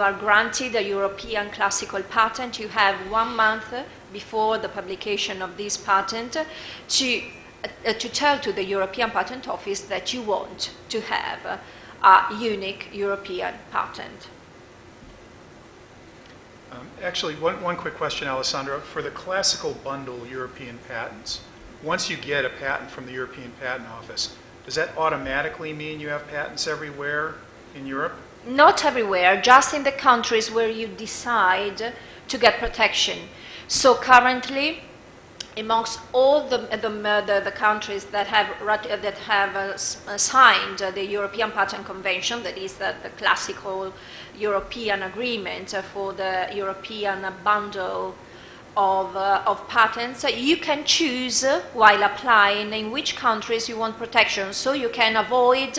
are granted a European classical patent, you have 1 month before the publication of this patent to tell to the European Patent Office that you want to have a unique European patent. Actually, one quick question, Alessandro. For the classical bundle European patents, once you get a patent from the European Patent Office, does that automatically mean you have patents everywhere in Europe? Not everywhere, just in the countries where you decide to get protection. So currently, amongst all the countries that have signed the European Patent Convention, that is the classical European agreement for the European bundle of patents, you can choose while applying in which countries you want protection, so you can avoid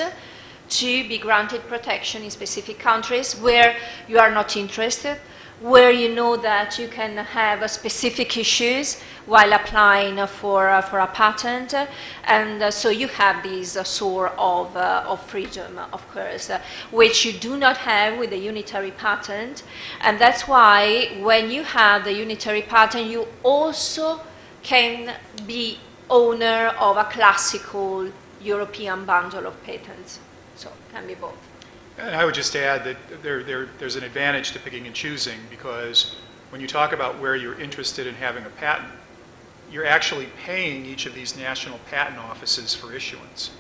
to be granted protection in specific countries where you are not interested, where you know that you can have specific issues while applying for a patent, and so you have this sort of freedom, of course, which you do not have with the unitary patent, and that's why when you have the unitary patent, you also can be owner of a classical European bundle of patents. So it can be both. And I would just add that there's an advantage to picking and choosing, because when you talk about where you're interested in having a patent, you're actually paying each of these national patent offices for issuance.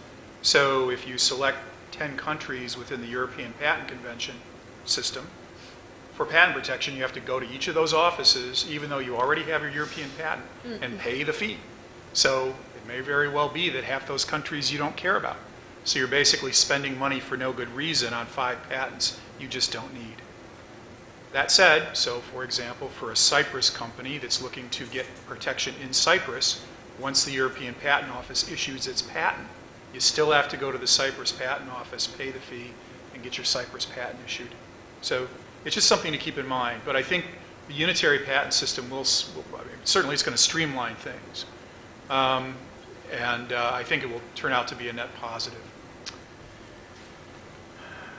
So if you select 10 countries within the European Patent Convention system, for patent protection, you have to go to each of those offices, even though you already have your European patent, and pay the fee. So it may very well be that half those countries you don't care about. So you're basically spending money for no good reason on 5 patents you just don't need. That said, so for example, for a Cyprus company that's looking to get protection in Cyprus, once the European Patent Office issues its patent, you still have to go to the Cyprus Patent Office, pay the fee, and get your Cyprus patent issued. So it's just something to keep in mind. But I think the unitary patent system certainly it's going to streamline things. And I think it will turn out to be a net positive.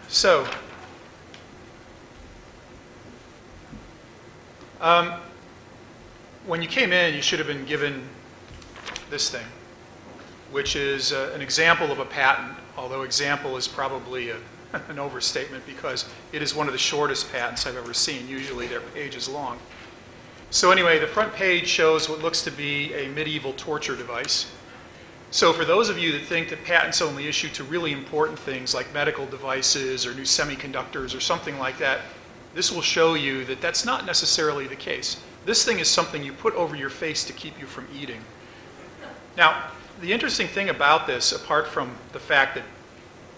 So, when you came in, you should have been given this thing, which is an example of a patent, although example is probably an overstatement because it is one of the shortest patents I've ever seen. Usually they're pages long. So anyway, the front page shows what looks to be a medieval torture device. So for those of you that think that patents only issue to really important things like medical devices or new semiconductors or something like that, this will show you that that's not necessarily the case. This thing is something you put over your face to keep you from eating. Now, the interesting thing about this, apart from the fact that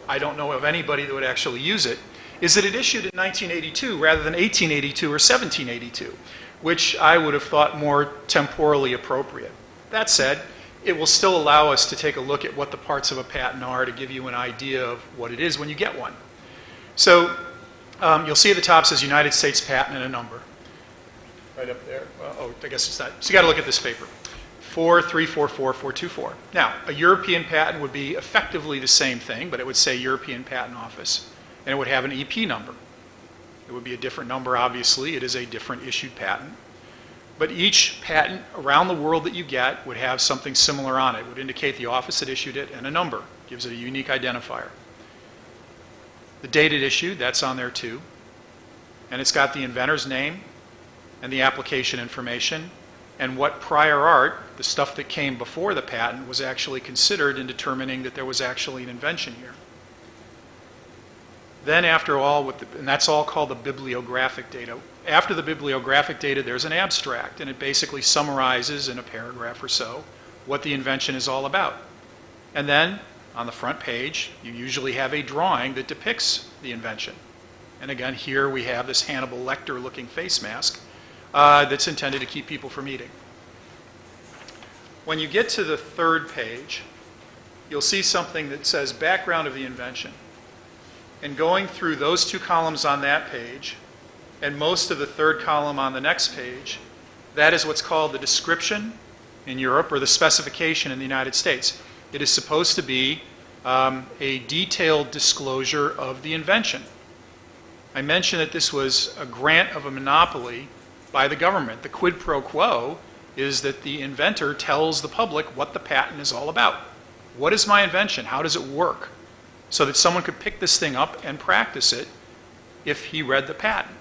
I don't know of anybody that would actually use it, is that it issued in 1982 rather than 1882 or 1782, which I would have thought more temporally appropriate. That said, it will still allow us to take a look at what the parts of a patent are to give you an idea of what it is when you get one. So you'll see at the top says United States patent and a number. Right up there. Oh, I guess it's not. So you got to look at this paper. 4344424. Now, a European patent would be effectively the same thing, but it would say European Patent Office, and it would have an EP number. It would be a different number, obviously. It is a different issued patent. But each patent around the world that you get would have something similar on it. It would indicate the office that issued it and a number. Gives it a unique identifier. The date it issued, that's on there too. And it's got the inventor's name and the application information and what prior art, the stuff that came before the patent, was actually considered in determining that there was actually an invention here. Then after all, and that's all called the bibliographic data. After the bibliographic data, there's an abstract, and it basically summarizes in a paragraph or so what the invention is all about. And then on the front page, you usually have a drawing that depicts the invention. And again, here we have this Hannibal Lecter looking face mask that's intended to keep people from eating. When you get to the third page, you'll see something that says background of the invention. And going through those 2 columns on that page, and most of the third column on the next page, that is what's called the description in Europe or the specification in the United States. It is supposed to be a detailed disclosure of the invention. I mentioned that this was a grant of a monopoly by the government. The quid pro quo is that the inventor tells the public what the patent is all about. What is my invention? How does it work? So that someone could pick this thing up and practice it if he read the patent.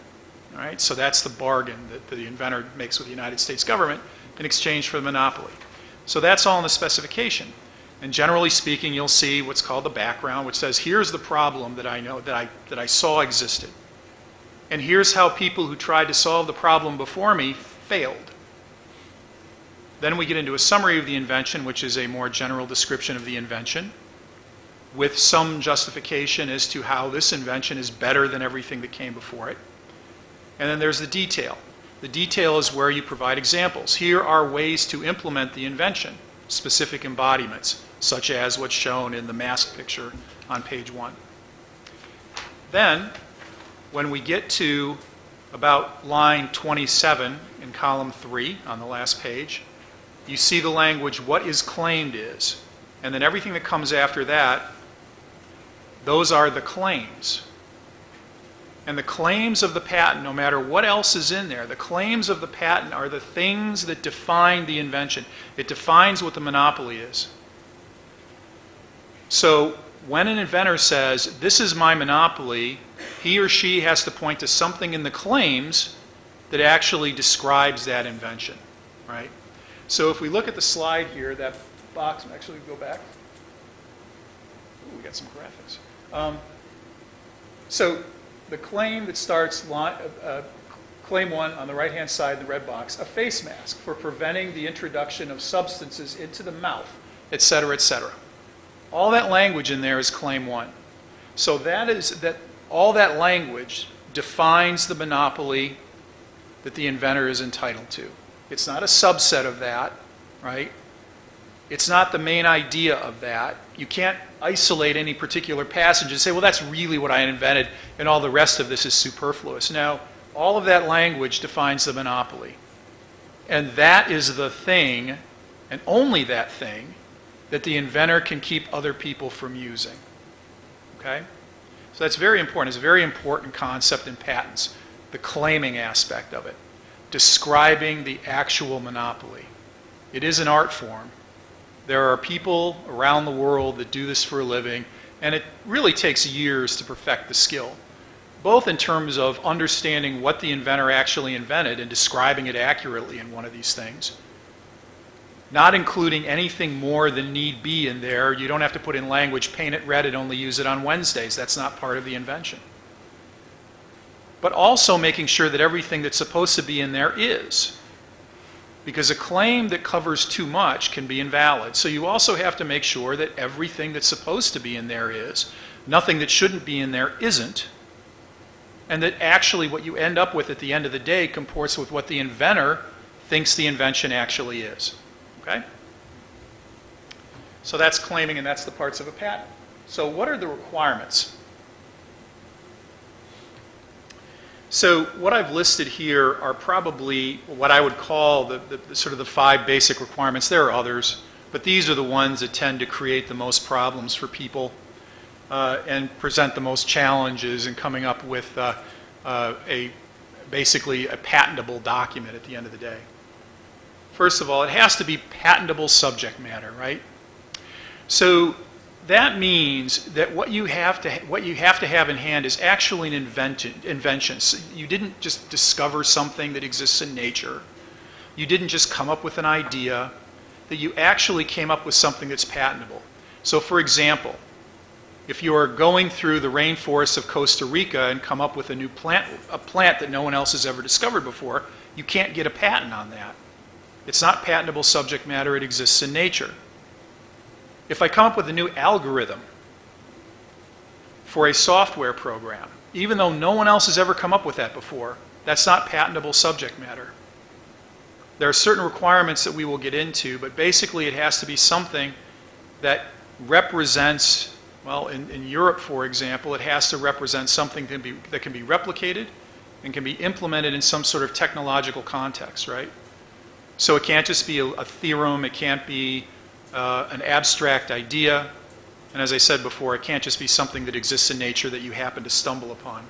All right? So that's the bargain that the inventor makes with the United States government in exchange for the monopoly. So that's all in the specification. And generally speaking, you'll see what's called the background, which says, here's the problem that I know, that I saw existed. And here's how people who tried to solve the problem before me failed. Then we get into a summary of the invention, which is a more general description of the invention, with some justification as to how this invention is better than everything that came before it. And then there's the detail. The detail is where you provide examples. Here are ways to implement the invention, specific embodiments, such as what's shown in the mask picture on page 1. Then, when we get to about line 27 in column 3 on the last page, you see the language, what is claimed is. And then everything that comes after that, those are the claims. And the claims of the patent, no matter what else is in there, the claims of the patent are the things that define the invention. It defines what the monopoly is. So when an inventor says, this is my monopoly, he or she has to point to something in the claims that actually describes that invention, right? So if we look at the slide here, that box, actually go back. Ooh, we got some graphics. So the claim that starts, claim 1 on the right-hand side, the red box, a face mask for preventing the introduction of substances into the mouth, et cetera, et cetera. All that language in there is claim 1. So all that language defines the monopoly that the inventor is entitled to. It's not a subset of that, right? It's not the main idea of that. You can't isolate any particular passage and say, well, that's really what I invented, and all the rest of this is superfluous. No, all of that language defines the monopoly. And that is the thing, and only that thing, that the inventor can keep other people from using. Okay? So that's very important. It's a very important concept in patents, the claiming aspect of it, describing the actual monopoly. It is an art form. There are people around the world that do this for a living, and it really takes years to perfect the skill, both in terms of understanding what the inventor actually invented and describing it accurately in one of these things, not including anything more than need be in there. You don't have to put in language, paint it red and only use it on Wednesdays. That's not part of the invention. But also making sure that everything that's supposed to be in there is. Because a claim that covers too much can be invalid. So you also have to make sure that everything that's supposed to be in there is. Nothing that shouldn't be in there isn't. And that actually what you end up with at the end of the day comports with what the inventor thinks the invention actually is. Okay? So that's claiming, and that's the parts of a patent. So what are the requirements? So what I've listed here are probably what I would call the sort of the 5 basic requirements. There are others, but these are the ones that tend to create the most problems for people and present the most challenges in coming up with basically a patentable document at the end of the day. First of all, it has to be patentable subject matter, right? So that means that what you have to have in hand is actually an invention. So you didn't just discover something that exists in nature. You didn't just come up with an idea. That you actually came up with something that's patentable. So for example, if you are going through the rainforests of Costa Rica and come up with a new plant, a plant that no one else has ever discovered before, you can't get a patent on that. It's not patentable subject matter. It exists in nature. If I come up with a new algorithm for a software program, even though no one else has ever come up with that before, that's not patentable subject matter. There are certain requirements that we will get into, but basically it has to be something that represents, well, in Europe, for example, it has to represent something that can be replicated and can be implemented in some sort of technological context, right? So it can't just be a theorem, it can't be an abstract idea, and as I said before, it can't just be something that exists in nature that you happen to stumble upon.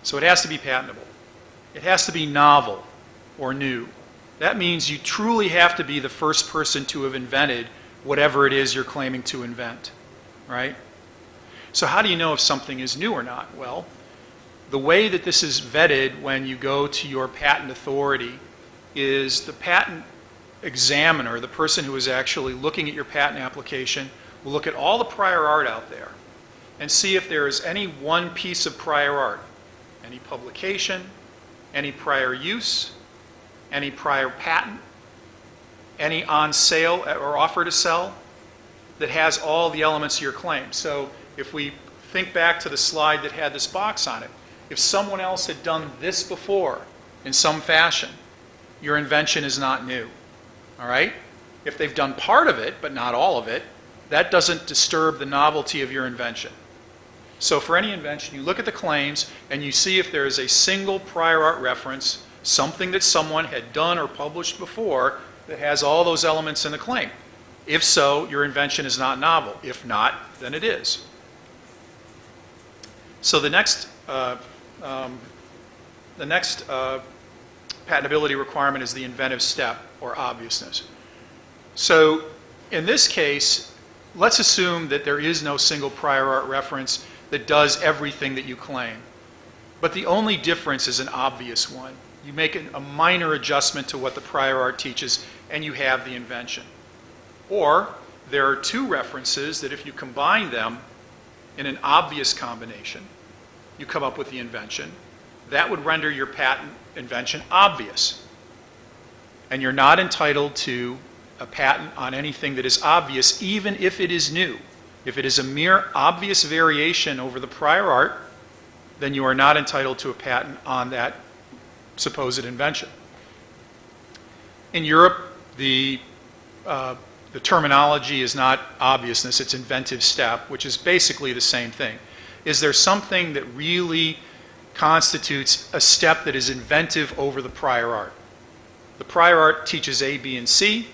So it has to be patentable. It has to be novel or new. That means you truly have to be the first person to have invented whatever it is you're claiming to invent, right? So how do you know if something is new or not? Well, the way that this is vetted when you go to your patent authority is the patent examiner, the person who is actually looking at your patent application, will look at all the prior art out there and see if there is any one piece of prior art, any publication, any prior use, any prior patent, any on sale or offer to sell that has all the elements of your claim. So if we think back to the slide that had this box on it, if someone else had done this before in some fashion, your invention is not new. All right? If they've done part of it, but not all of it, that doesn't disturb the novelty of your invention. So for any invention, you look at the claims and you see if there is a single prior art reference, something that someone had done or published before that has all those elements in the claim. If so, your invention is not novel. If not, then it is. So the next patentability requirement is the inventive step, or obviousness. So in this case, let's assume that there is no single prior art reference that does everything that you claim. But the only difference is an obvious one. You make a minor adjustment to what the prior art teaches, and you have the invention. Or there are two references that if you combine them in an obvious combination, you come up with the invention. That would render your patent invention obvious. And you're not entitled to a patent on anything that is obvious, even if it is new. If it is a mere obvious variation over the prior art, then you are not entitled to a patent on that supposed invention. In Europe, the terminology is not obviousness, it's inventive step, which is basically the same thing. Is there something that really constitutes a step that is inventive over the prior art? The prior art teaches A, B, and C.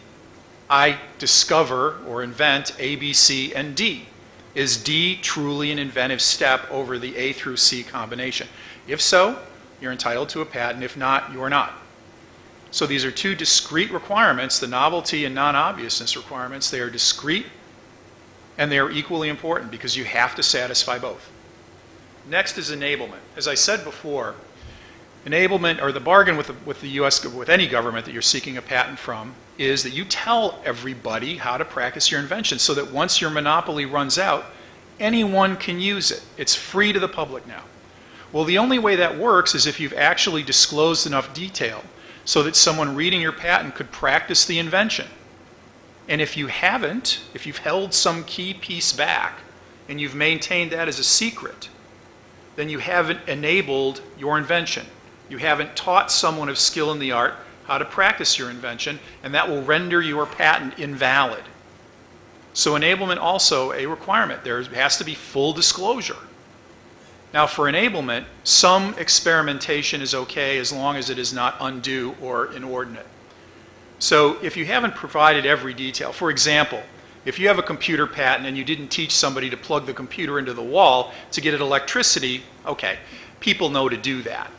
I discover or invent A, B, C, and D. Is D truly an inventive step over the A through C combination? If so, you're entitled to a patent. If not, you are not. So these are two discrete requirements, the novelty and non-obviousness requirements. They are discrete and they are equally important because you have to satisfy both. Next is enablement. As I said before, enablement, or the bargain with the US, with any government that you're seeking a patent from, is that you tell everybody how to practice your invention so that once your monopoly runs out, anyone can use it. It's free to the public now. Well, the only way that works is if you've actually disclosed enough detail so that someone reading your patent could practice the invention. And if you haven't, if you've held some key piece back and you've maintained that as a secret, then you haven't enabled your invention. You haven't taught someone of skill in the art how to practice your invention, and that will render your patent invalid. So enablement also a requirement. There has to be full disclosure. Now for enablement, some experimentation is okay as long as it is not undue or inordinate. So if you haven't provided every detail, for example, if you have a computer patent and you didn't teach somebody to plug the computer into the wall to get it electricity, okay, people know to do that.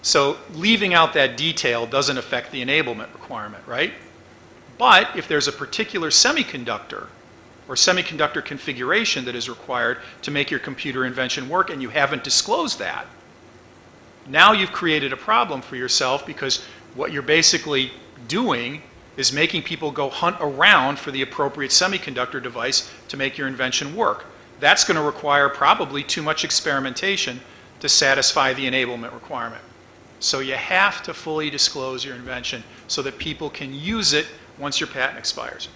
So leaving out that detail doesn't affect the enablement requirement, right? But if there's a particular semiconductor or semiconductor configuration that is required to make your computer invention work and you haven't disclosed that, now you've created a problem for yourself because what you're basically doing is making people go hunt around for the appropriate semiconductor device to make your invention work. That's going to require probably too much experimentation to satisfy the enablement requirement. So you have to fully disclose your invention so that people can use it once your patent expires.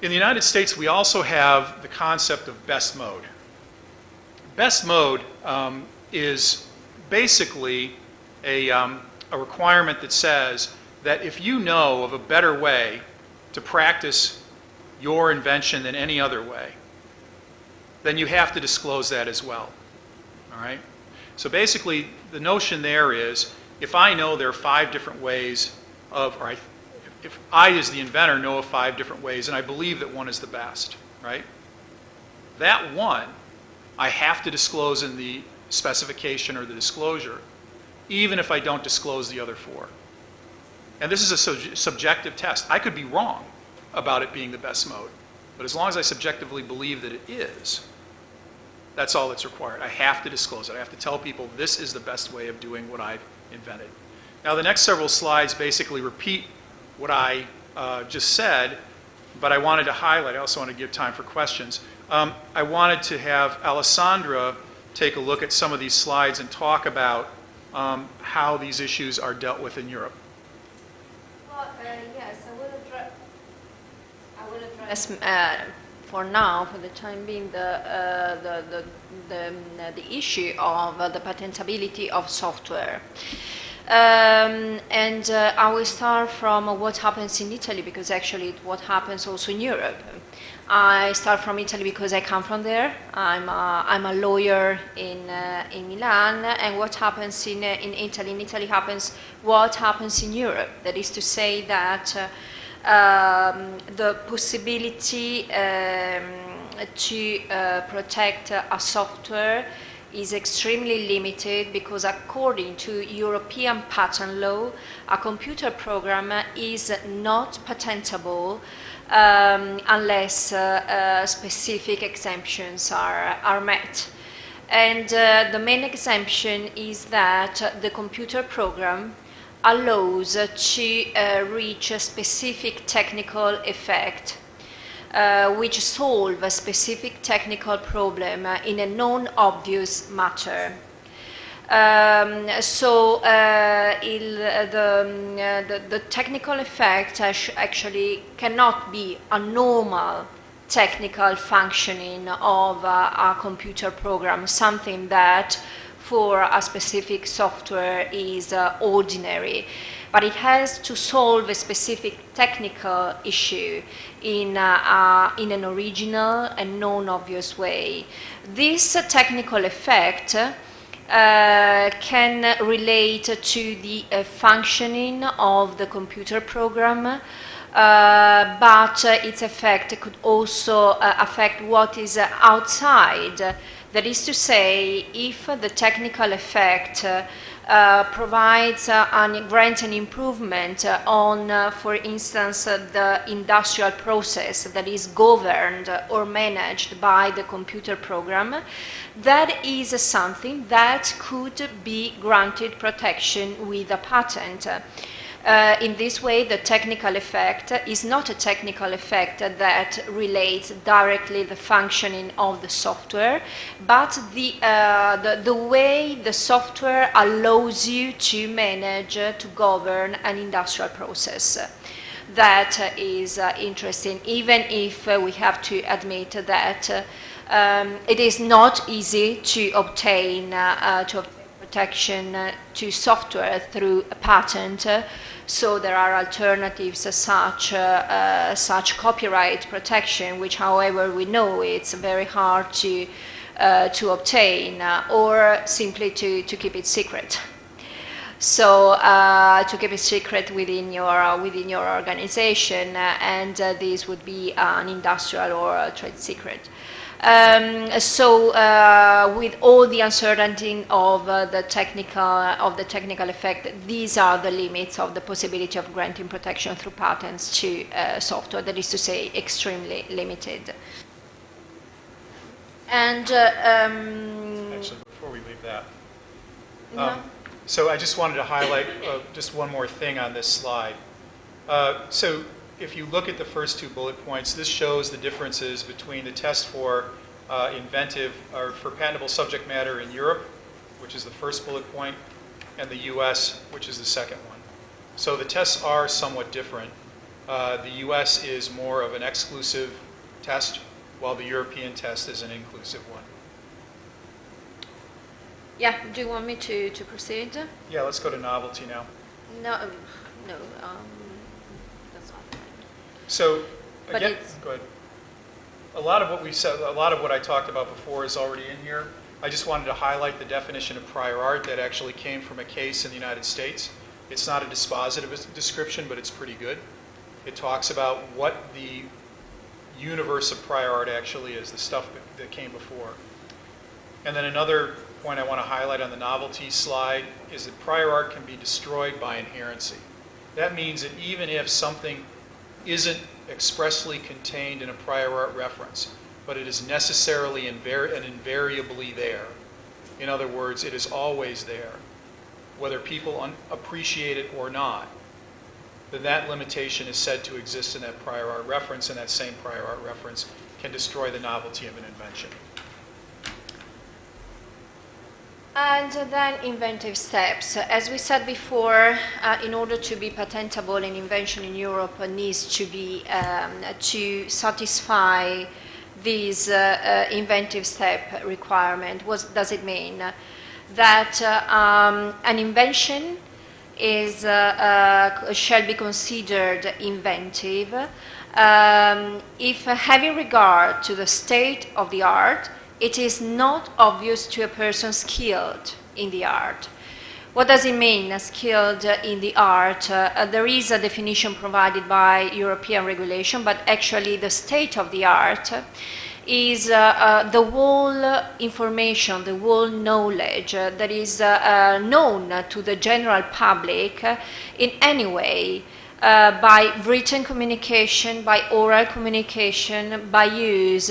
In the United States, we also have the concept of best mode. Best mode is basically a requirement that says that if you know of a better way to practice your invention than any other way, then you have to disclose that as well. All right? So basically, the notion there is, if I know there are 5 different ways of, or if I as the inventor know of 5 different ways, and I believe that one is the best, right? That one, I have to disclose in the specification or the disclosure, even if I don't disclose the other 4. And this is a subjective test. I could be wrong about it being the best mode, but as long as I subjectively believe that it is, that's all that's required. I have to disclose it. I have to tell people this is the best way of doing what I've invented. Now the next several slides basically repeat what I just said, but I wanted to highlight, I also want to give time for questions. I wanted to have Alessandra take a look at some of these slides and talk about how these issues are dealt with in Europe. Well, yes, I will address for now, for the time being, the issue of the patentability of software. I will start from what happens in Italy, because actually it's what happens also in Europe. I start from Italy because I come from there. I'm a lawyer in Milan, and what happens in Italy? In Italy happens what happens in Europe. That is to say that the possibility to protect a software is extremely limited, because according to European patent law, a computer program is not patentable unless specific exemptions are met. And the main exemption is that the computer program allows to reach a specific technical effect, which solve a specific technical problem in a non-obvious matter. The technical effect actually cannot be a normal technical functioning of a computer program, something that for a specific software is ordinary, but it has to solve a specific technical issue in an original and non-obvious way. This technical effect can relate to the functioning of the computer program, but its effect could also affect what is outside. That is to say, if the technical effect provides grants an improvement on, for instance, the industrial process that is governed or managed by the computer program, that is something that could be granted protection with a patent. In this way, the technical effect is not a technical effect that relates directly the functioning of the software, but the way the software allows you to manage, to govern an industrial process. That is interesting, even if we have to admit that it is not easy to obtain protection to software through a patent. So there are alternatives such copyright protection, which, however, we know it's very hard to obtain, or simply to keep it secret. So to keep it secret within your organization, and this would be an industrial or a trade secret. With all the uncertainty of the technical effect, these are the limits of the possibility of granting protection through patents to software. That is to say, extremely limited. And actually, before we leave that, so I just wanted to highlight just one more thing on this slide. So if you look at the first 2 bullet points, this shows the differences between the test for inventive or for patentable subject matter in Europe, which is the first bullet point, and the US, which is the second one. So the tests are somewhat different. The US is more of an exclusive test, while the European test is an inclusive one. yeah, do you want me to proceed? Yeah, let's go to novelty now. No, that's not fine. So, But again, go ahead. A lot of what we said, a lot of what I talked about before is already in here. I just wanted to highlight the definition of prior art that actually came from a case in the United States. It's not a dispositive description, but it's pretty good. It talks about what the universe of prior art actually is, the stuff that came before. And then another point I want to highlight on the novelty slide is that prior art can be destroyed by inherency. That means that even if something isn't expressly contained in a prior art reference, but it is necessarily and invariably there. In other words, it is always there, whether people appreciate it or not, then that limitation is said to exist in that prior art reference, and that same prior art reference can destroy the novelty of an invention. And then inventive steps. As we said before, in order to be patentable, an invention in Europe needs to be to satisfy this inventive step requirement. What does it mean? That an invention is shall be considered inventive if, having regard to the state of the art, it is not obvious to a person skilled in the art. What does it mean, skilled in the art? There is a definition provided by European regulation, but actually the state of the art is the whole information, the whole knowledge that is known to the general public in any way, by written communication, by oral communication, by use.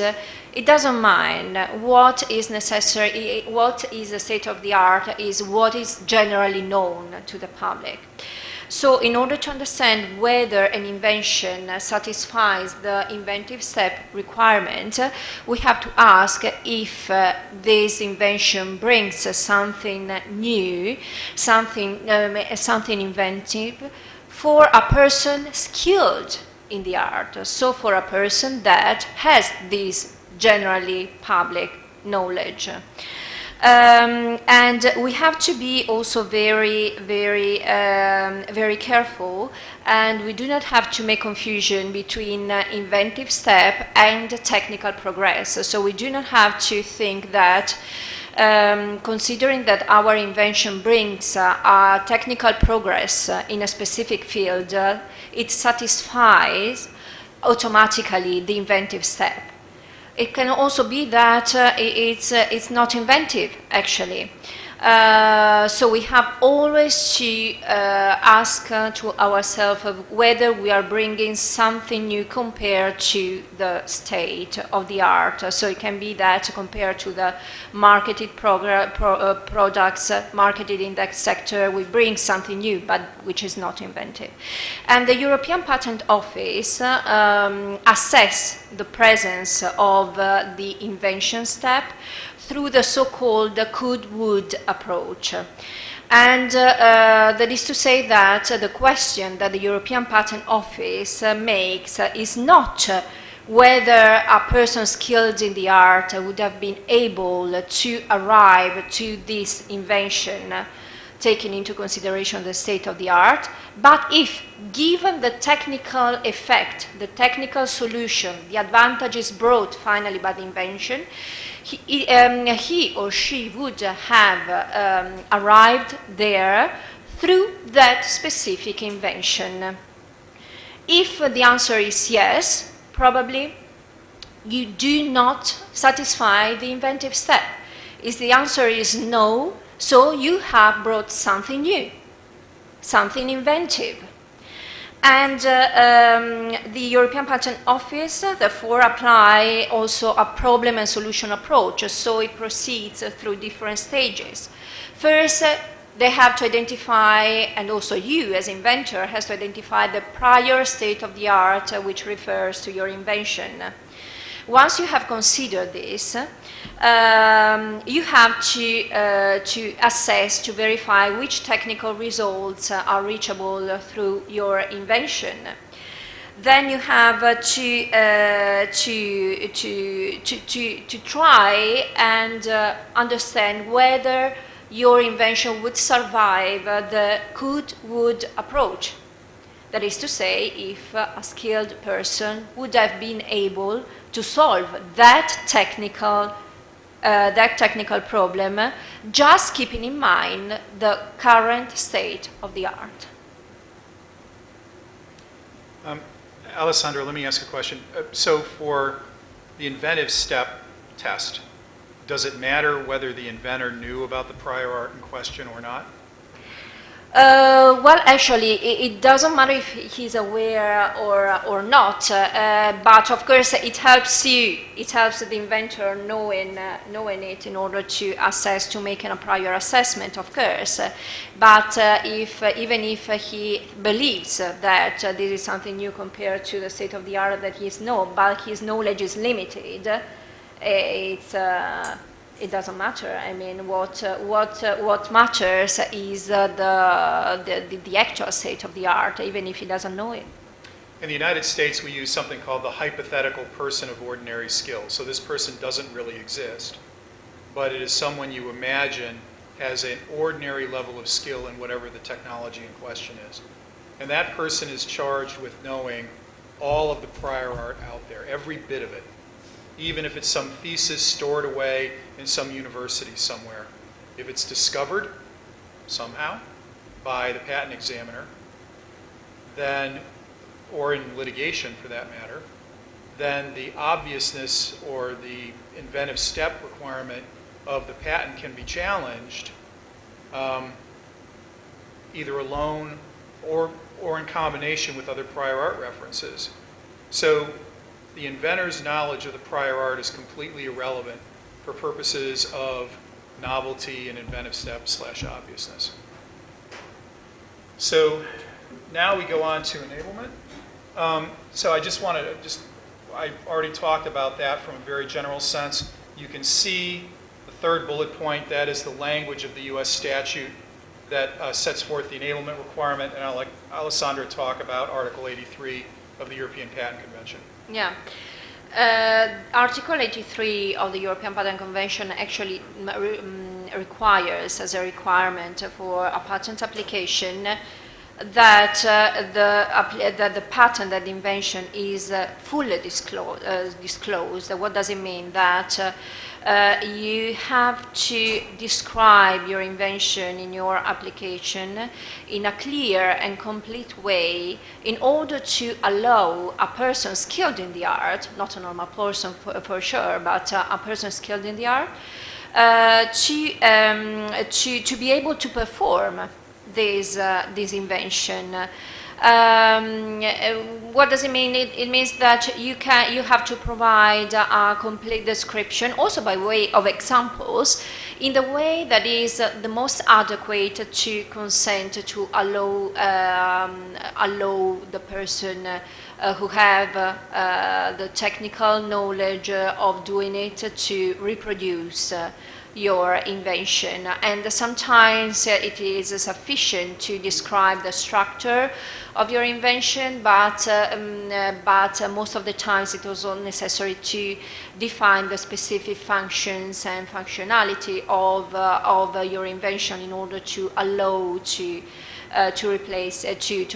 It doesn't mind what is necessary, what is the state of the art, is what is generally known to the public. So in order to understand whether an invention satisfies the inventive step requirement, we have to ask if this invention brings something new, something inventive for a person skilled in the art, so for a person that has this generally public knowledge. And we have to be also very careful, and we do not have to make confusion between inventive step and technical progress. So we do not have to think that considering that our invention brings a technical progress in a specific field, it satisfies automatically the inventive step. It can also be that it's not inventive, actually. So we have always to ask to ourselves whether we are bringing something new compared to the state of the art. So it can be that compared to the marketed products marketed in that sector, we bring something new, but which is not inventive. And the European Patent Office assess the presence of the invention step through the so-called could-would approach. And that is to say that the question that the European Patent Office makes is not whether a person skilled in the art would have been able to arrive to this invention, taking into consideration the state of the art, but if, given the technical effect, the technical solution, the advantages brought finally by the invention, he or she would have arrived there through that specific invention. If the answer is yes, probably you do not satisfy the inventive step. If the answer is no, so you have brought something new, something inventive. And the European Patent Office, therefore, apply also a problem and solution approach, so it proceeds through different stages. First, they have to identify, and also you as inventor has to identify the prior state of the art which refers to your invention. Once you have considered this, you have to assess, to verify which technical results are reachable through your invention. Then you have to try and understand whether your invention would survive the could-would approach. That is to say, if a skilled person would have been able to solve that technical problem, just keeping in mind the current state of the art. Alessandro, let me ask a question. So for the inventive step test, does it matter whether the inventor knew about the prior art in question or not? Well, actually, it doesn't matter if he's aware or not, but of course it helps you. It helps the inventor knowing it in order to assess, to make a prior assessment, of course. But even if he believes that this is something new compared to the state of the art that he's known, but his knowledge is limited, it doesn't matter. I mean, what matters is the actual state of the art, even if he doesn't know it. In the United States, we use something called the hypothetical person of ordinary skill. So this person doesn't really exist, but it is someone you imagine has an ordinary level of skill in whatever the technology in question is. And that person is charged with knowing all of the prior art out there, every bit of it, even if it's some thesis stored away in some university somewhere. If it's discovered somehow by the patent examiner, then, or in litigation for that matter, then the obviousness or the inventive step requirement of the patent can be challenged either alone or in combination with other prior art references. So the inventor's knowledge of the prior art is completely irrelevant for purposes of novelty and inventive step / obviousness. So now we go on to enablement. So I just wanted to, I already talked about that from a very general sense. You can see the third bullet point, that is the language of the US statute that sets forth the enablement requirement, and I'll let Alessandra talk about Article 83 of the European Patent Convention. Yeah. Article 83 of the European Patent Convention actually requires, as a requirement for a patent application, that the patent, that the invention is fully disclosed. What does it mean? That you have to describe your invention in your application in a clear and complete way in order to allow a person skilled in the art, not a normal person for sure, but a person skilled in the art, to be able to perform this invention. What does it mean? It means that you have to provide a complete description, also by way of examples, in the way that is the most adequate to consent to allow the person who have the technical knowledge of doing it to reproduce your invention. And sometimes it is sufficient to describe the structure of your invention, but most of the times it was necessary to define the specific functions and functionality of your invention in order to allow to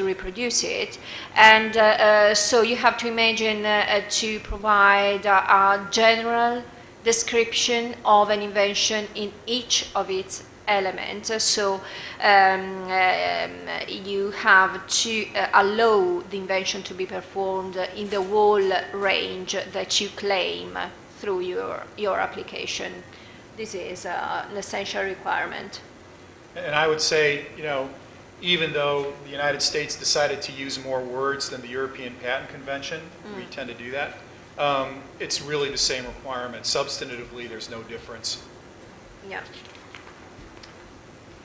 reproduce it. And so you have to imagine to provide a general description of an invention in each of its elements. So you have to allow the invention to be performed in the whole range that you claim through your application. This is an essential requirement. And I would say, you know, even though the United States decided to use more words than the European Patent Convention, we tend to do that, it's really the same requirement. Substantively, there's no difference. Yeah.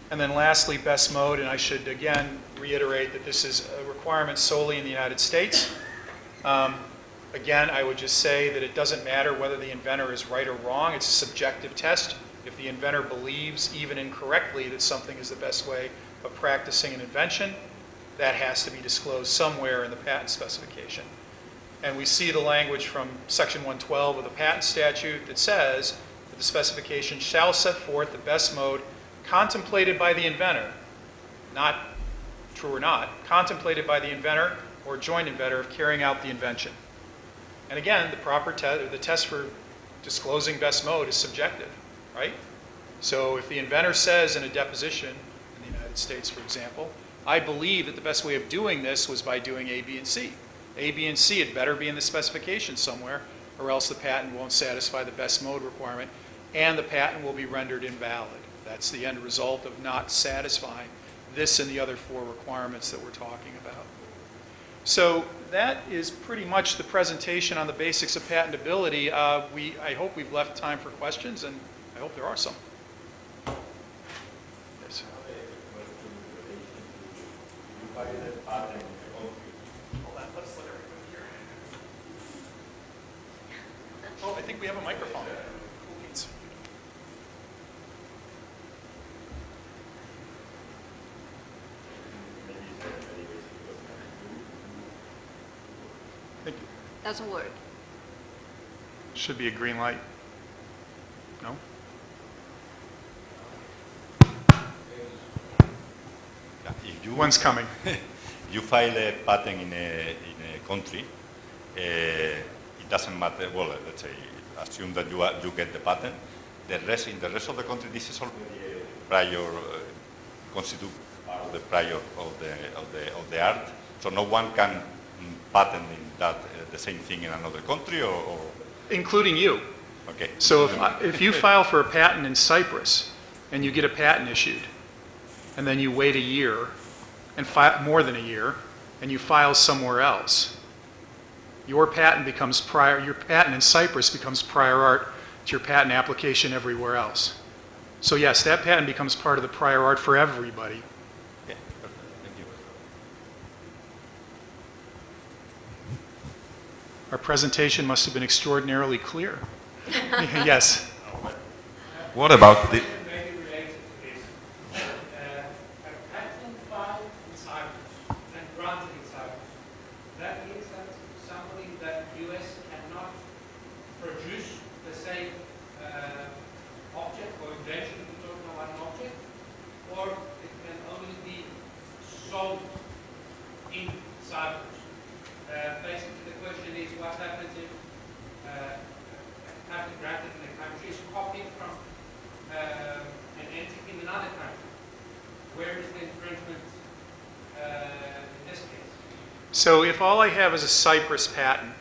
And then lastly, best mode, and I should again reiterate that this is a requirement solely in the United States. Again, I would just say that it doesn't matter whether the inventor is right or wrong. It's a subjective test. If the inventor believes, even incorrectly, that something is the best way of practicing an invention, that has to be disclosed somewhere in the patent specification. And we see the language from Section 112 of the patent statute that says that the specification shall set forth the best mode contemplated by the inventor, not true or not, contemplated by the inventor or joint inventor of carrying out the invention. And again, the proper the test for disclosing best mode is subjective, right? So if the inventor says in a deposition in the United States, for example, I believe that the best way of doing this was by doing A, B, and C. A, B, and C, it better be in the specification somewhere, or else the patent won't satisfy the best mode requirement, and the patent will be rendered invalid. That's the end result of not satisfying this and the other 4 requirements that we're talking about. So that is pretty much the presentation on the basics of patentability. I hope we've left time for questions, and I hope there are some. Yes. Oh, I think we have a microphone. Doesn't work. Should be a green light. No? If you, One's coming. you file a patent in a country, it doesn't matter. Well, let's say, assume that you get the patent. In the rest of the country, this is already prior, constitute part of the prior of the art. So no one can patent in that the same thing in another country, or Including you. okay. So if you file for a patent in Cyprus and you get a patent issued, and then you wait a year, and more than a year, and you file somewhere else, your patent in Cyprus becomes prior art to your patent application everywhere else. So yes, that patent becomes part of the prior art for everybody. Okay, perfect. Thank you. Our presentation must have been extraordinarily clear. Yes. What about the? Maybe related to this. A patent filed in Cyprus and granted in Cyprus, that means that somebody in the US cannot produce the same object or invention, if we're talking about an object, or it can only be sold in Cyprus. Basically, the question is what happens if a patent granted in a country is copied from an entity in another country? Where is the infringement in this case? So if all I have is a Cyprus patent,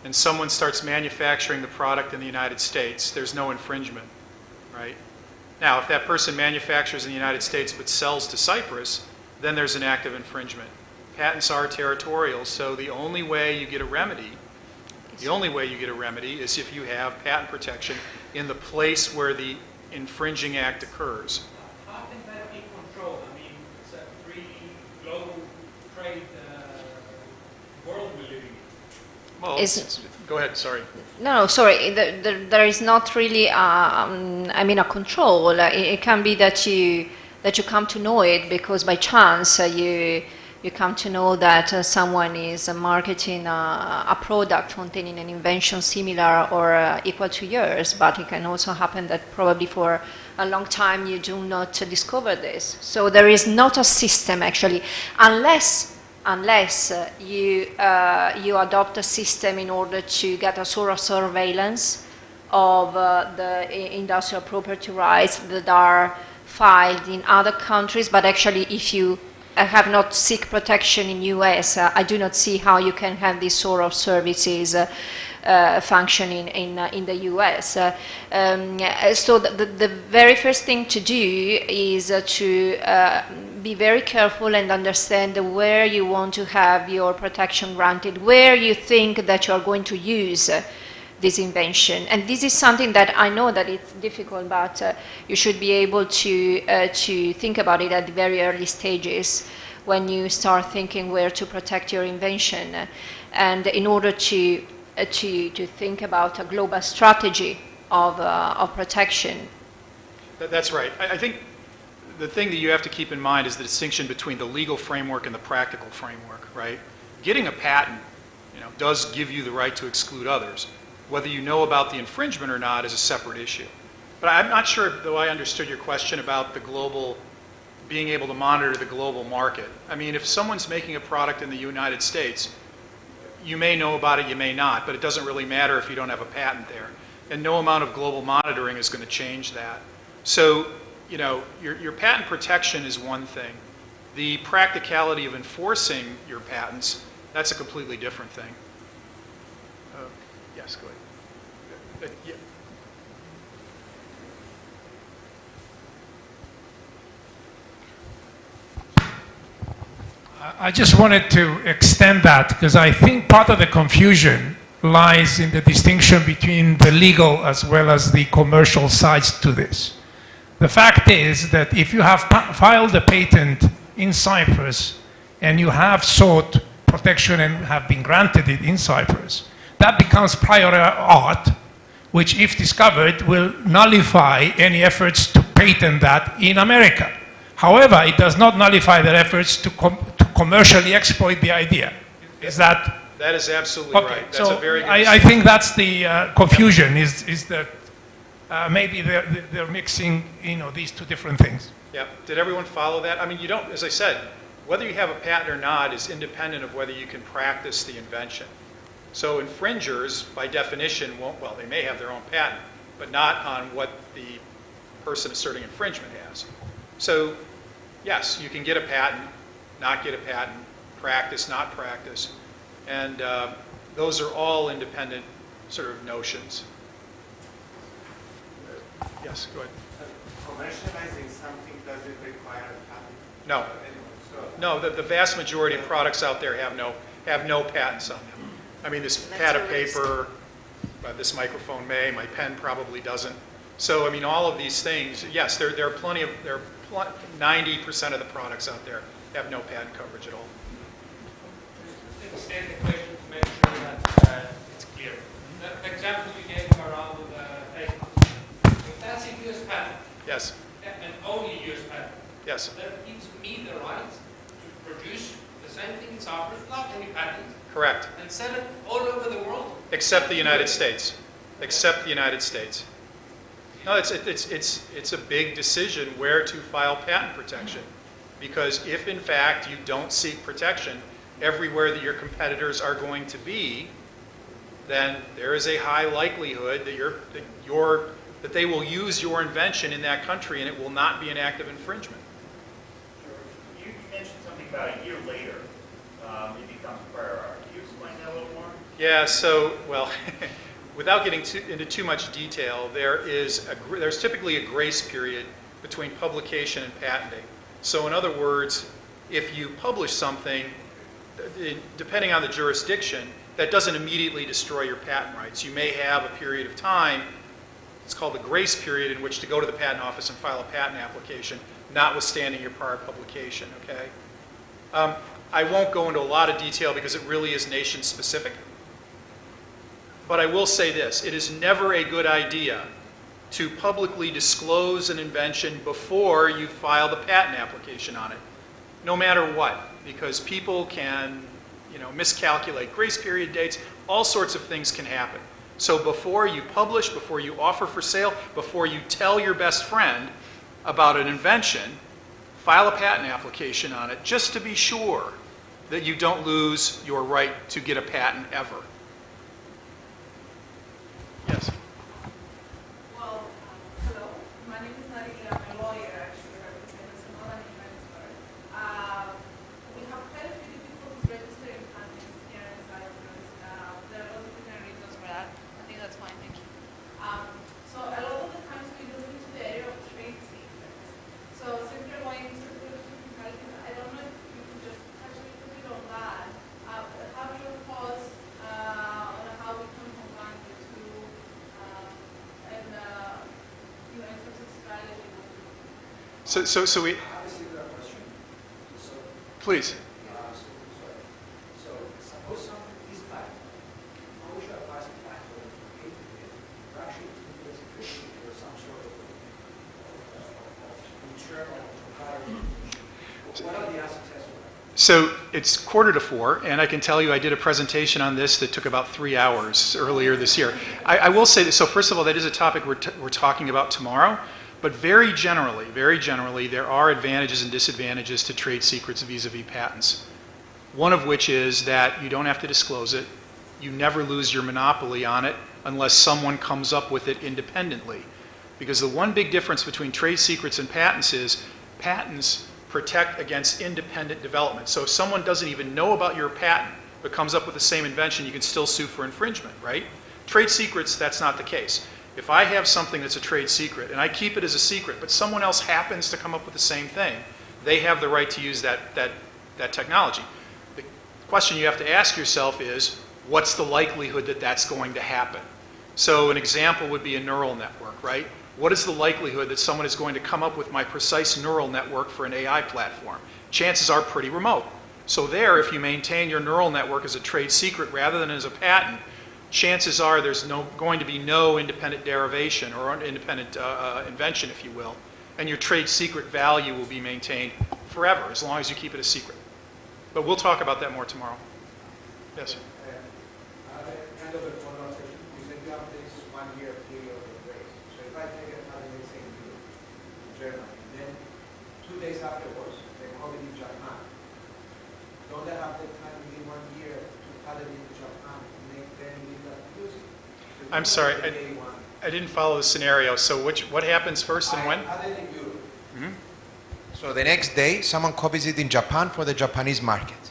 and someone starts manufacturing the product in the United States, there's no infringement, right? Now, if that person manufactures in the United States but sells to Cyprus, then there's an act of infringement. Patents are territorial, so the only way you get a remedy is if you have patent protection in the place where the infringing act occurs. How can that be controlled? I mean, it's a free global trade world we're living in. Well, go ahead, sorry. No, sorry. There is not really, a control. It can be that you come to know it because by chance you come to know that someone is marketing a product containing an invention similar or equal to yours. But it can also happen that probably for a long time you do not discover this. So there is not a system actually, unless you adopt a system in order to get a sort of surveillance of the industrial property rights that are filed in other countries. But actually, if you have not seek protection in US, I do not see how you can have these sort of services functioning in the US. So the very first thing to do is to be very careful and understand where you want to have your protection granted, where you think that you are going to use this invention. And this is something that I know that it's difficult, but you should be able to think about it at the very early stages when you start thinking where to protect your invention. And in order to think about a global strategy of protection. That's right. I think the thing that you have to keep in mind is the distinction between the legal framework and the practical framework, right? Getting a patent, does give you the right to exclude others. Whether you know about the infringement or not is a separate issue. But I'm not sure, though, I understood your question about being able to monitor the global market. I mean, if someone's making a product in the United States, you may know about it, you may not, but it doesn't really matter if you don't have a patent there. And no amount of global monitoring is going to change that. So, your patent protection is one thing. The practicality of enforcing your patents, that's a completely different thing. Yes, go ahead. Yeah. I just wanted to extend that because I think part of the confusion lies in the distinction between the legal as well as the commercial sides to this. The fact is that if you have filed a patent in Cyprus and you have sought protection and have been granted it in Cyprus, that becomes prior art, which if discovered will nullify any efforts to patent that in America. However, it does not nullify their efforts to commercially exploit the idea. Is that? That is absolutely Okay, right. That's so a very good I think that's the confusion, is that maybe they're mixing, these two different things. Yeah. Did everyone follow that? I mean, you don't, as I said, whether you have a patent or not is independent of whether you can practice the invention. So infringers, by definition, won't, well, they may have their own patent, but not on what the person asserting infringement has. So, yes, you can get a patent, not get a patent, practice, not practice, and those are all independent sort of notions. Yes, go ahead. Commercializing something doesn't require a patent? No. No, the vast majority of products out there have no patents on them. I mean, this pad of paper, this microphone may, my pen probably doesn't. So, I mean, all of these things, yes, there are 90% of the products out there have no patent coverage at all. Just extend the question to make sure that it's clear. The example you gave around the paper, if that's a US patent, Yes, and only US patent, yes, that gives me the right to produce the same thing in Cyprus without any patent correct. and sell it all over the world. Except the United States. Except the United States. No, it's a big decision where to file patent protection. Because if, in fact, you don't seek protection everywhere that your competitors are going to be, then there is a high likelihood that they will use your invention in that country and it will not be an act of infringement. George, you mentioned something about a year later it becomes prior art. Can you explain that a little more? Yeah, so, well, without getting into too much detail, there's typically a grace period between publication and patenting. So in other words, if you publish something, depending on the jurisdiction, that doesn't immediately destroy your patent rights. You may have a period of time, it's called the grace period, in which to go to the patent office and file a patent application, notwithstanding your prior publication, okay? I won't go into a lot of detail because it really is nation specific. But I will say this, it is never a good idea to publicly disclose an invention before you file the patent application on it, no matter what, because people can, miscalculate grace period dates, all sorts of things can happen. So before you publish, before you offer for sale, before you tell your best friend about an invention, file a patent application on it just to be sure that you don't lose your right to get a patent ever. Yes. Well, hello. My name is Nadia. I'm a lawyer, actually, representing Sonora and Inventor. We have quite a few difficulties registering patents here in Cyprus. There are a lot of different reasons for that. I think that's fine, thank you. So a lot of the times we look into the area of trade secrets. So since you're going into I don't know if you could just touch a little bit on that. Have your thoughts on how we can combine the two and in terms of strategy? So we, Obviously, we have a question. So, please. so suppose something is patented. How would you advise a patent holder to pay to it? Or actually, to do a secret or some sort of internal proprietary information? What are the assets of that? So it's 3:45, and I can tell you I did a presentation on this that took about 3 hours earlier this year. I will say that, so first of all, that is a topic we're talking about tomorrow, but very generally, there are advantages and disadvantages to trade secrets vis-a-vis patents. One of which is that you don't have to disclose it. You never lose your monopoly on it unless someone comes up with it independently. Because the one big difference between trade secrets and patents is patents protect against independent development. So if someone doesn't even know about your patent but comes up with the same invention, you can still sue for infringement, right? Trade secrets, that's not the case. If I have something that's a trade secret and I keep it as a secret, but someone else happens to come up with the same thing, they have the right to use that that technology. The question you have to ask yourself is, what's the likelihood that that's going to happen? So an example would be a neural network, right? What is the likelihood that someone is going to come up with my precise neural network for an AI platform? Chances are pretty remote. So there, if you maintain your neural network as a trade secret rather than as a patent, chances are there's going to be no independent derivation or independent invention, if you will, and your trade secret value will be maintained forever as long as you keep it a secret. But we'll talk about that more tomorrow. Yes? Kind of a follow-up question. You said you have this 1 year period of grace. So if I take a patent, let's say in Europe, in Germany, then 2 days afterwards, they call it in Japan. Don't they have the time within 1 year to patent it in Japan and make them illegal to use it? So I'm sorry, I didn't follow the scenario. So what happens first and when? I patent in Europe. So the next day, someone copies it in Japan for the Japanese market.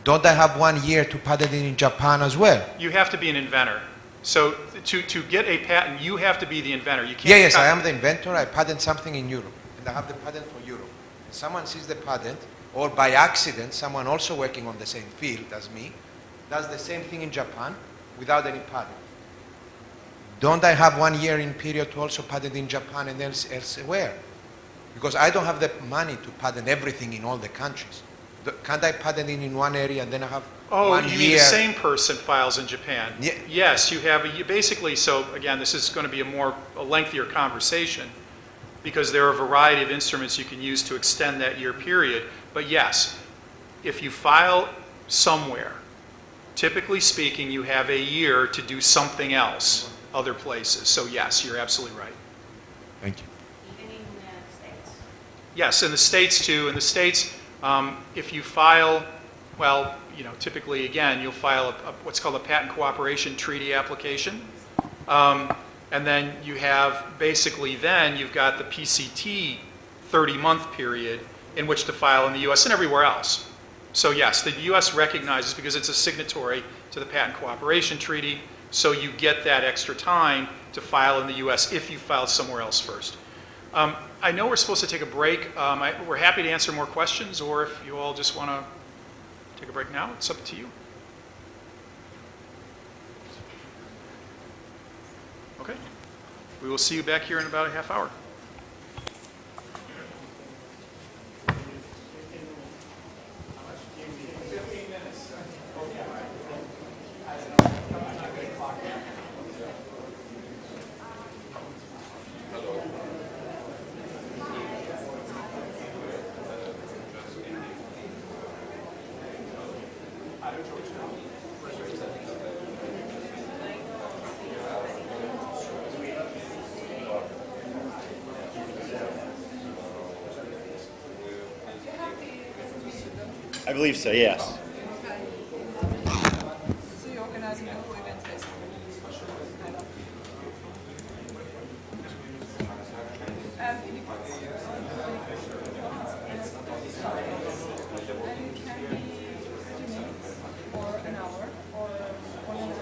Don't I have 1 year to patent it in Japan as well? You have to be an inventor. So to get a patent, you have to be the inventor. You can't. Yes, I am the inventor. I patent something in Europe, and I have the patent for Europe. Someone sees the patent, or by accident, someone also working on the same field as me, does the same thing in Japan without any patent. Don't I have 1 year in period to also patent in Japan and elsewhere? Because I don't have the money to patent everything in all the countries. Can't I patent it in one area and then I have 1 you year? mean the same person files in Japan? Yeah. Yes, you have. Basically, so again, this is going to be a lengthier conversation because there are a variety of instruments you can use to extend that year period. But yes, if you file somewhere, typically speaking, you have a year to do something else other places. So yes, you're absolutely right. Thank you. Even in the States? Yes, in the States too. In the States, if you file, well, typically, again, you'll file what's called a patent cooperation treaty application. And then you have, basically then, you've got the PCT 30-month period in which to file in the U.S. and everywhere else. So yes, the U.S. recognizes, because it's a signatory to the patent cooperation treaty, so you get that extra time to file in the U.S. if you filed somewhere else first. I know we're supposed to take a break. We're happy to answer more questions, or if you all just want to take a break now, it's up to you. Okay. We will see you back here in about a half hour. I believe so, yes. So you're organizing a whole event basically? Or an hour, or 1 minute.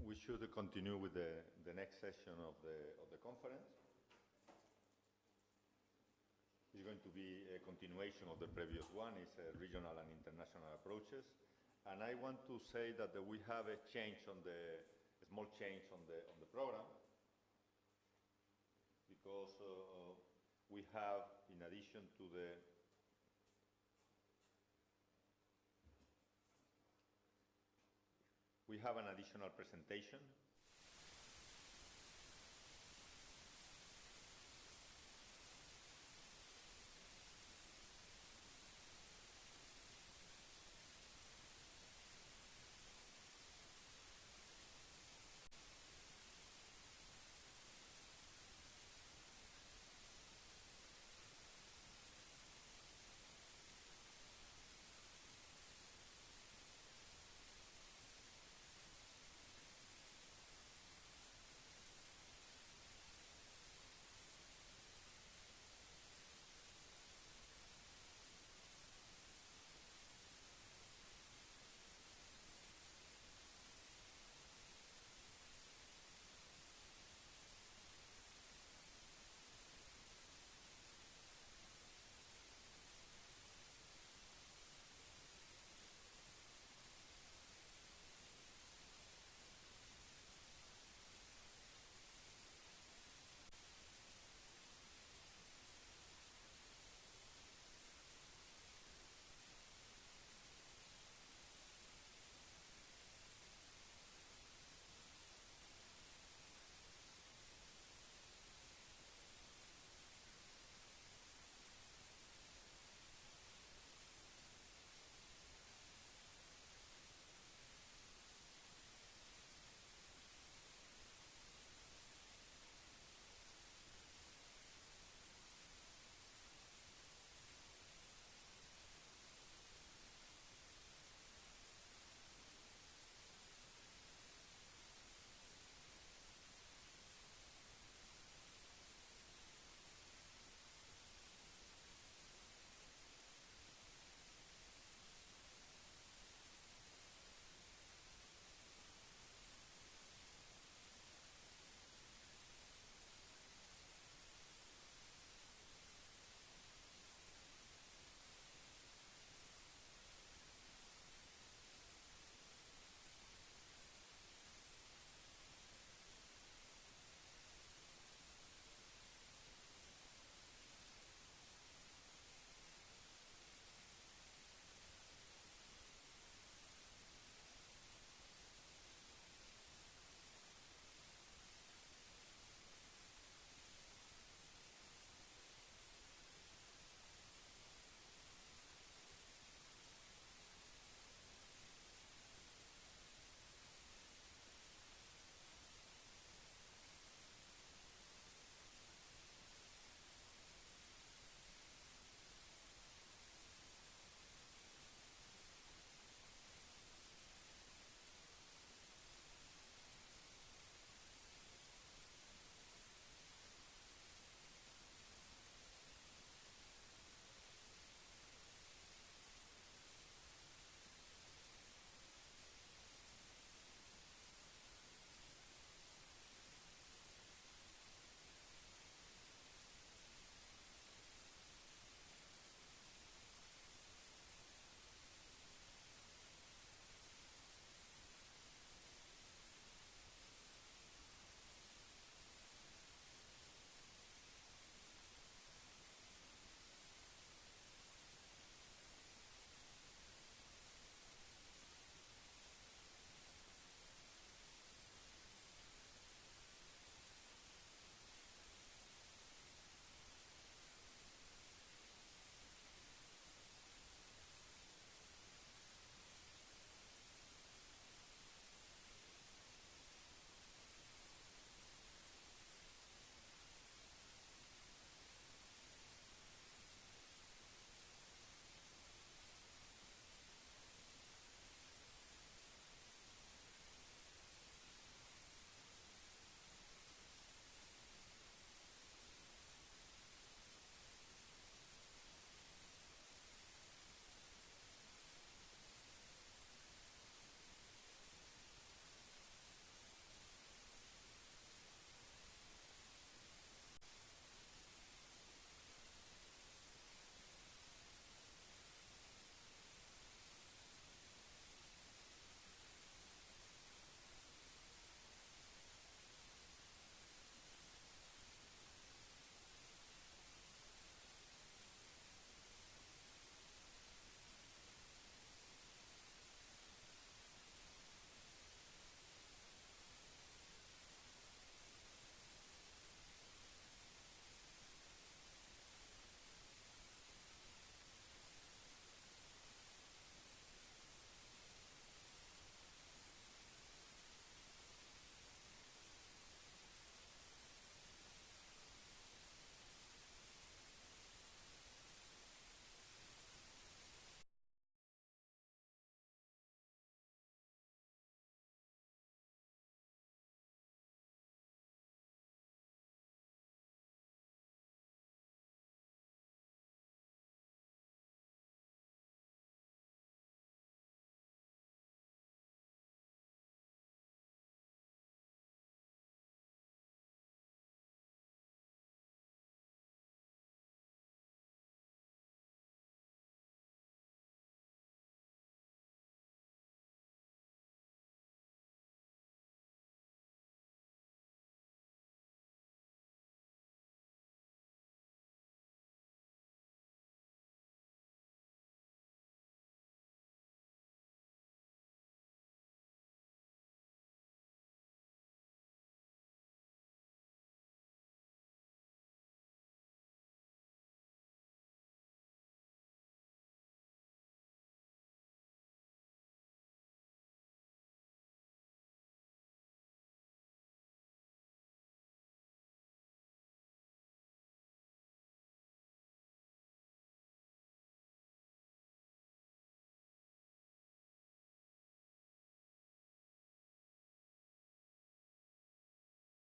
we should continue with the next session of the conference. It's going to be a continuation of the previous one. It's regional and international approaches. And I want to say that we have a change a small change on the program, because we have, in addition to we have an additional presentation.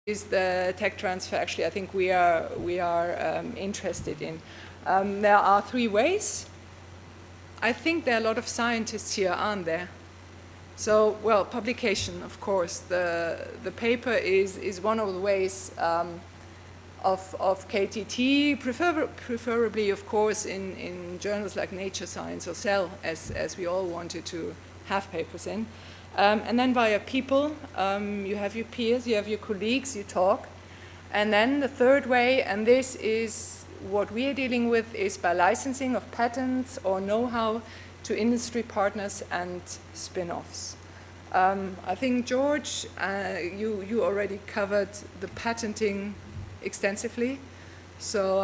is the tech transfer actually I think we are interested in. There are three ways. I think there are a lot of scientists here, aren't there? So, well, publication, of course. The paper is one of the ways of KTT, preferably, of course, in journals like Nature, Science, or Cell, as we all wanted to have papers in. And then via people, you have your peers, you have your colleagues, you talk. And then the third way, and this is what we are dealing with, is by licensing of patents or know-how to industry partners and spin-offs. I think, George, you already covered the patenting extensively. So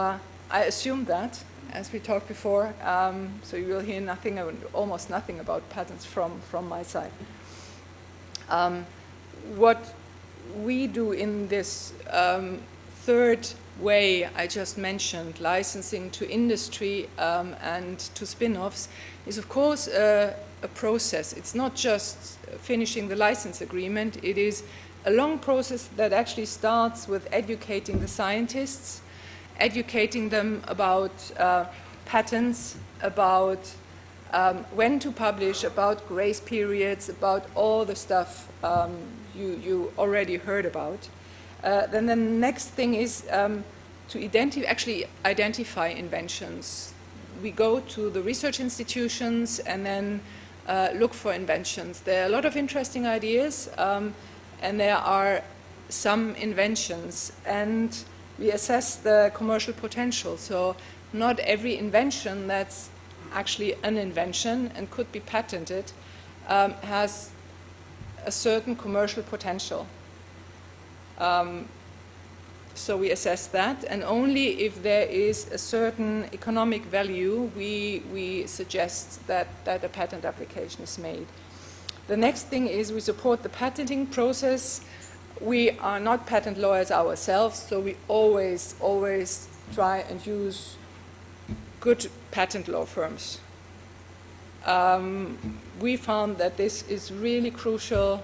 I assume that, as we talked before, so you will hear nothing, almost nothing about patents from my side. What we do in this third way I just mentioned, licensing to industry and to spin-offs, is of course a process. It's not just finishing the license agreement, it is a long process that actually starts with educating the scientists, educating them about patents, about when to publish, about grace periods, about all the stuff you already heard about. Then the next thing is to actually identify inventions. We go to the research institutions and then look for inventions. There are a lot of interesting ideas, and there are some inventions, and we assess the commercial potential. So not every invention that's actually an invention and could be patented has a certain commercial potential. So we assess that, and only if there is a certain economic value, we suggest that a patent application is made. The next thing is we support the patenting process. We are not patent lawyers ourselves, so we always try and use good patent law firms. We found that this is really crucial.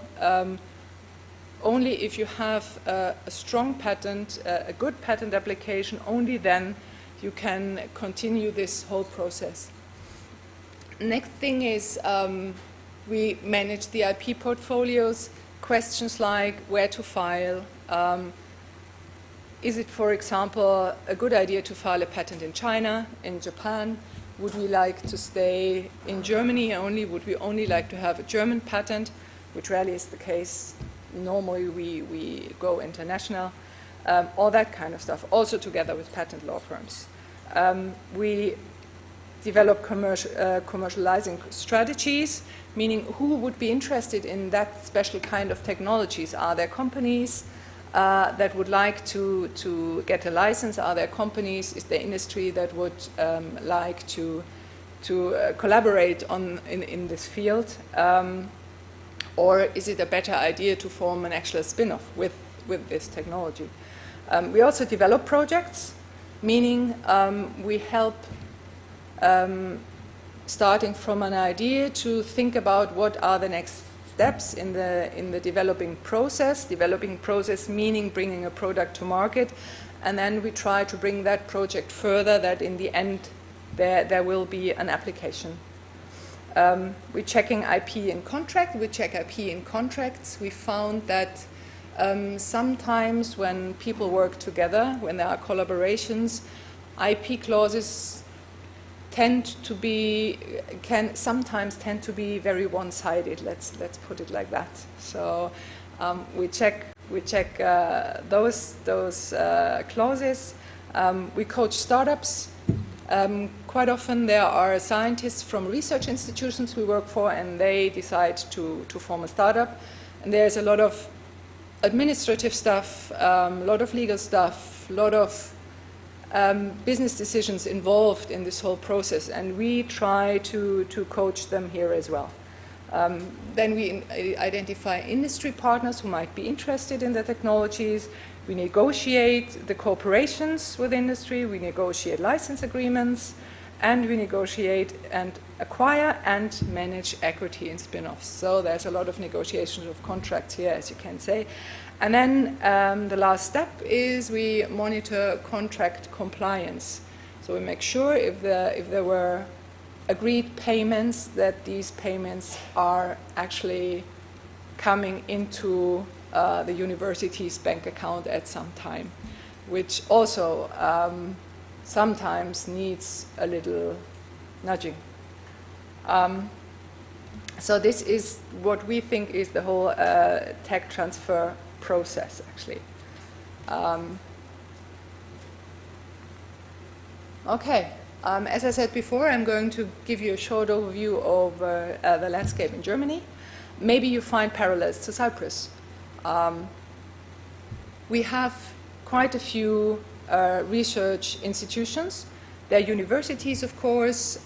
Only if you have a strong patent, a good patent application, only then you can continue this whole process. Next thing is we manage the IP portfolios. Questions like where to file. Is it, for example, a good idea to file a patent in China, in Japan? Would we like to stay in Germany only? Would we only like to have a German patent, which rarely is the case? Normally we go international, all that kind of stuff, also together with patent law firms. We develop commercializing strategies, meaning who would be interested in that special kind of technologies? Are there companies that would like to get a license? Are there companies, is there industry that would like to collaborate in this field? Or is it a better idea to form an actual spin-off with this technology? We also develop projects, meaning we help starting from an idea to think about what are the next steps in the developing process. Developing process meaning bringing a product to market, and then we try to bring that project further, that in the end there will be an application. We're checking IP in contract. We check IP in contracts. We found that sometimes when people work together, when there are collaborations, IP clauses can sometimes tend to be very one-sided. Let's put it like that. So we check those clauses. We coach startups. Quite often there are scientists from research institutions we work for, and they decide to form a startup. And there's a lot of administrative stuff, a lot of legal stuff, a lot of business decisions involved in this whole process, and we try to coach them here as well. Then we identify industry partners who might be interested in the technologies. We negotiate the cooperations with industry. We negotiate license agreements. and we negotiate and acquire and manage equity in spin-offs. So there's a lot of negotiations of contracts here, as you can say. And then the last step is we monitor contract compliance. So we make sure if there were agreed payments, that these payments are actually coming into the university's bank account at some time, which also sometimes needs a little nudging. So this is what we think is the whole tech transfer process, actually. Okay, as I said before, I'm going to give you a short overview of the landscape in Germany. Maybe you find parallels to Cyprus. We have quite a few research institutions. There are universities, of course.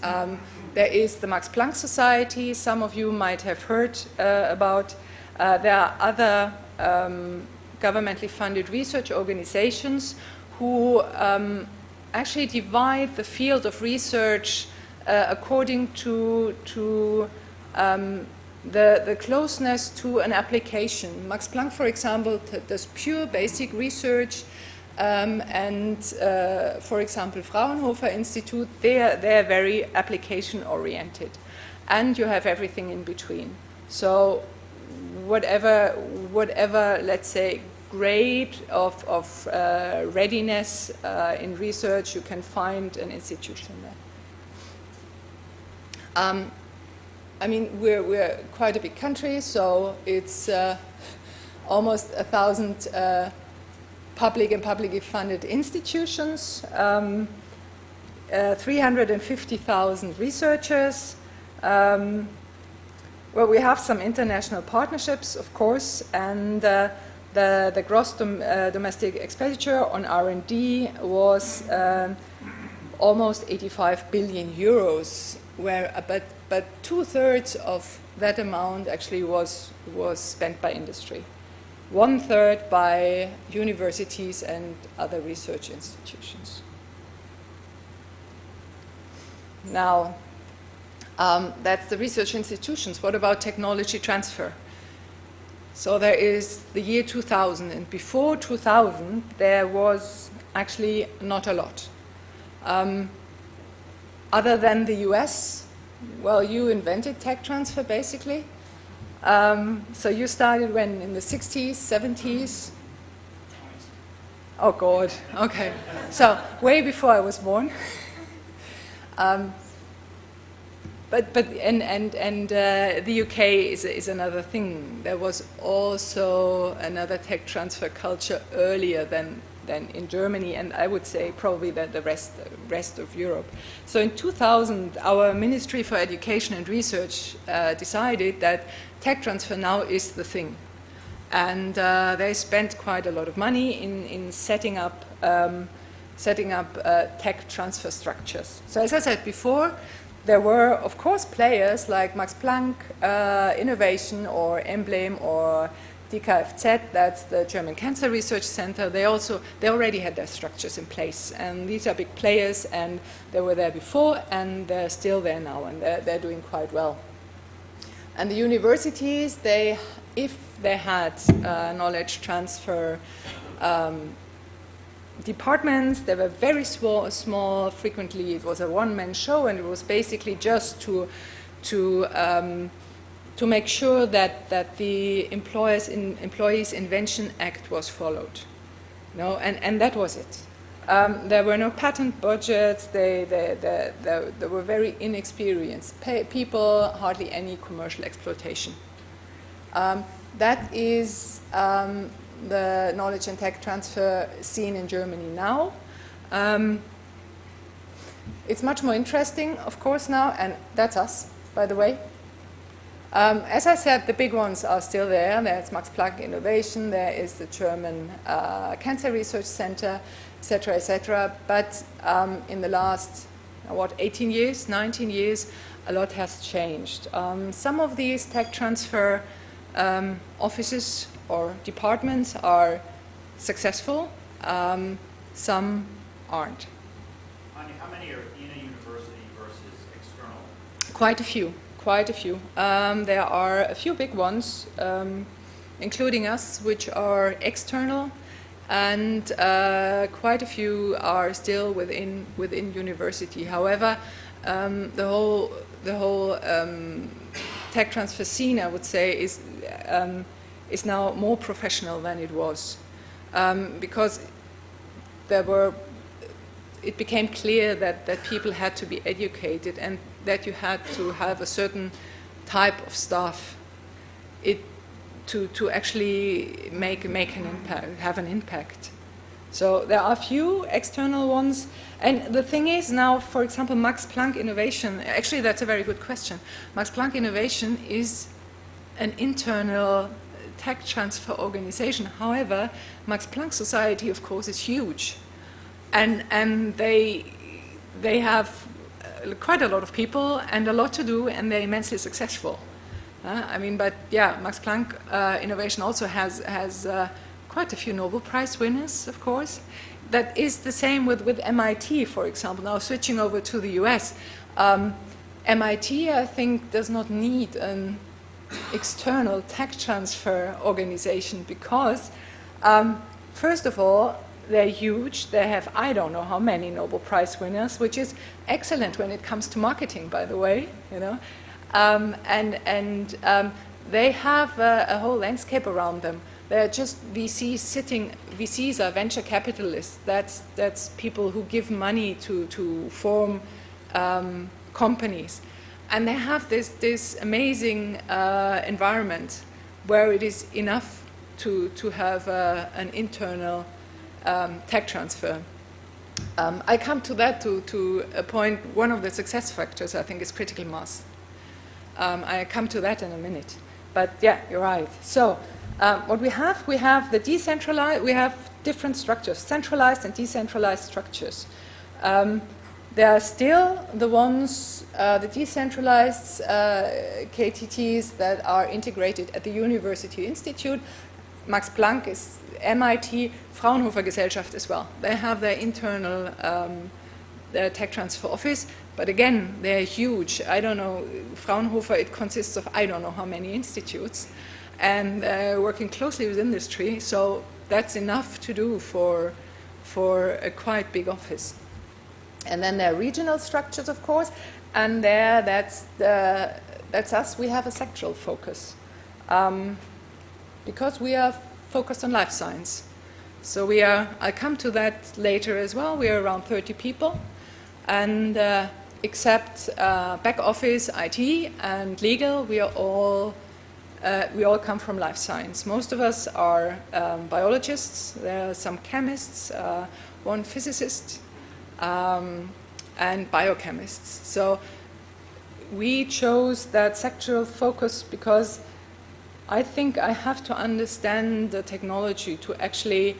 There is the Max Planck Society, some of you might have heard about. There are other governmentally funded research organizations who actually divide the field of research according to the closeness to an application. Max Planck, for example, does pure basic research, and for example, Fraunhofer Institute, they're very application-oriented. And you have everything in between. So whatever let's say, grade of readiness in research, you can find an institution there. I mean, we're quite a big country, so it's almost 1,000 public and publicly funded institutions, 350,000 researchers. Well, we have some international partnerships, of course, and the gross domestic expenditure on R&D was almost 85 billion euros, but 2/3 of that amount actually was spent by industry. 1/3 by universities and other research institutions. Now, that's the research institutions. What about technology transfer? So there is the year 2000, and before 2000, there was actually not a lot. Other than the US, well, you invented tech transfer, basically. So you started when? In the 60s, 70s? Oh, God. Okay. So way before I was born. But the UK is another thing. There was also another tech transfer culture earlier than in Germany, and I would say probably that the rest of Europe. So in 2000, our Ministry for Education and Research decided that tech transfer now is the thing. And they spent quite a lot of money in setting up tech transfer structures. So as I said before, there were, of course, players like Max Planck, Innovation, or Emblem, or DKFZ, that's the German Cancer Research Center. They already had their structures in place, and these are big players, and they were there before, and they're still there now, and they're doing quite well. And the universities, if they had knowledge transfer departments, they were very small. Frequently, it was a one-man show, and it was basically just to make sure that the Employees Invention Act was followed. No, and that was it. There were no patent budgets. They were very inexperienced people, hardly any commercial exploitation. That is the knowledge and tech transfer scene in Germany now. It's much more interesting, of course, now, and that's us, by the way. As I said, the big ones are still there. There's Max Planck Innovation, there is the German Cancer Research Center, etc., etc. But in the last, 18 years, 19 years, a lot has changed. Some of these tech transfer offices or departments are successful, some aren't. Anya, how many are in a university Quite a few, quite a few. There are a few big ones, including us, which are external, and quite a few are still within university. However, the whole tech transfer scene, I would say, is now more professional than it was, because it became clear that people had to be educated and that you had to have a certain type of staff to actually make an impact, have an impact. So there are a few external ones, and the thing is now, for example, Max Planck Innovation. Actually, that's a very good question. Max Planck Innovation is an internal tech transfer organization. However, Max Planck Society, of course, is huge, and they have quite a lot of people and a lot to do, and they're immensely successful. I mean, but yeah, Max Planck Innovation also has quite a few Nobel Prize winners, of course. That is the same with MIT, for example. Now switching over to the US, MIT, I think, does not need an external tech transfer organization because, first of all, they're huge. They have, I don't know how many Nobel Prize winners, which is excellent when it comes to marketing, by the way, you know. They have a whole landscape around them. They're just VCs sitting. VCs are venture capitalists. That's people who give money to form companies, and they have this amazing environment where it is enough to have an internal tech transfer. I come to that to a point. One of the success factors, I think, is critical mass. I come to that in a minute. But yeah, you're right. So what we have the decentralized, we have different structures, centralized and decentralized structures. There are still the ones, the decentralized KTTs that are integrated at the University Institute. Max Planck is MIT, Fraunhofer Gesellschaft as well. They have their internal their tech transfer office, but again, they're huge. I don't know, Fraunhofer, it consists of I don't know how many institutes, and working closely with industry, so that's enough to do for a quite big office. And then there are regional structures, of course, and there that's us. We have a sectoral focus because we are focused on life science. So I'll come to that later as well. We are around 30 people, and except back office, IT, and legal, we all come from life science. Most of us are biologists. There are some chemists, one physicist, and biochemists. So we chose that sectoral focus because I think I have to understand the technology to actually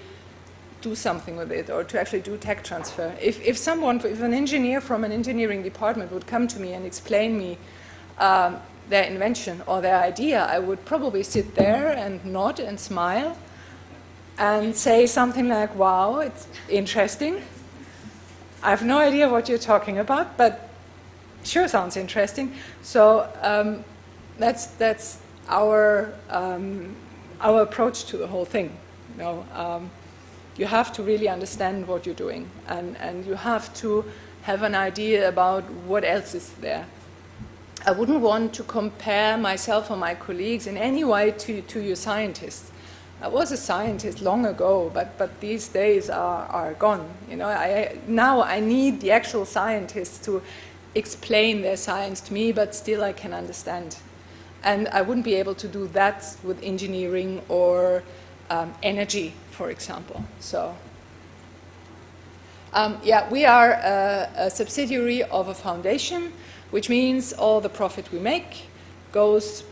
do something with it, or to actually do tech transfer. If an engineer from an engineering department would come to me and explain me their invention or their idea, I would probably sit there and nod and smile and say something like, wow, it's interesting. I have no idea what you're talking about, but sure sounds interesting. So that's our approach to the whole thing. You know, you have to really understand what you're doing, and you have to have an idea about what else is there. I wouldn't want to compare myself or my colleagues in any way to you scientists. I was a scientist long ago, but these days are gone. You know, now I need the actual scientists to explain their science to me, but still I can understand. And I wouldn't be able to do that with engineering or energy, for example. So, yeah, we are a subsidiary of a foundation, which means all the profit we make goes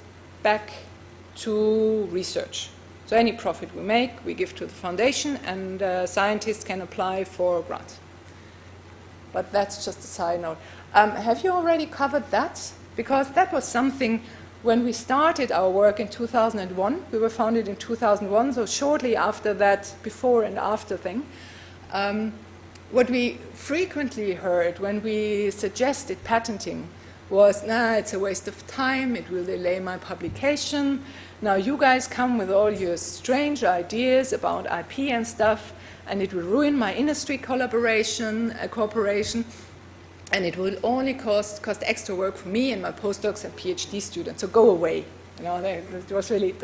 back to research. So any profit we make, we give to the foundation, and scientists can apply for a grant. But that's just a side note. Have you already covered that? Because that was something when we started our work in 2001. We were founded in 2001, so shortly after that before and after thing. What we frequently heard when we suggested patenting was, nah, it's a waste of time, it will delay my publication. Now you guys come with all your strange ideas about IP and stuff, and it will ruin my industry cooperation, and it will only cost extra work for me and my postdocs and PhD students, so go away. You know, it was really...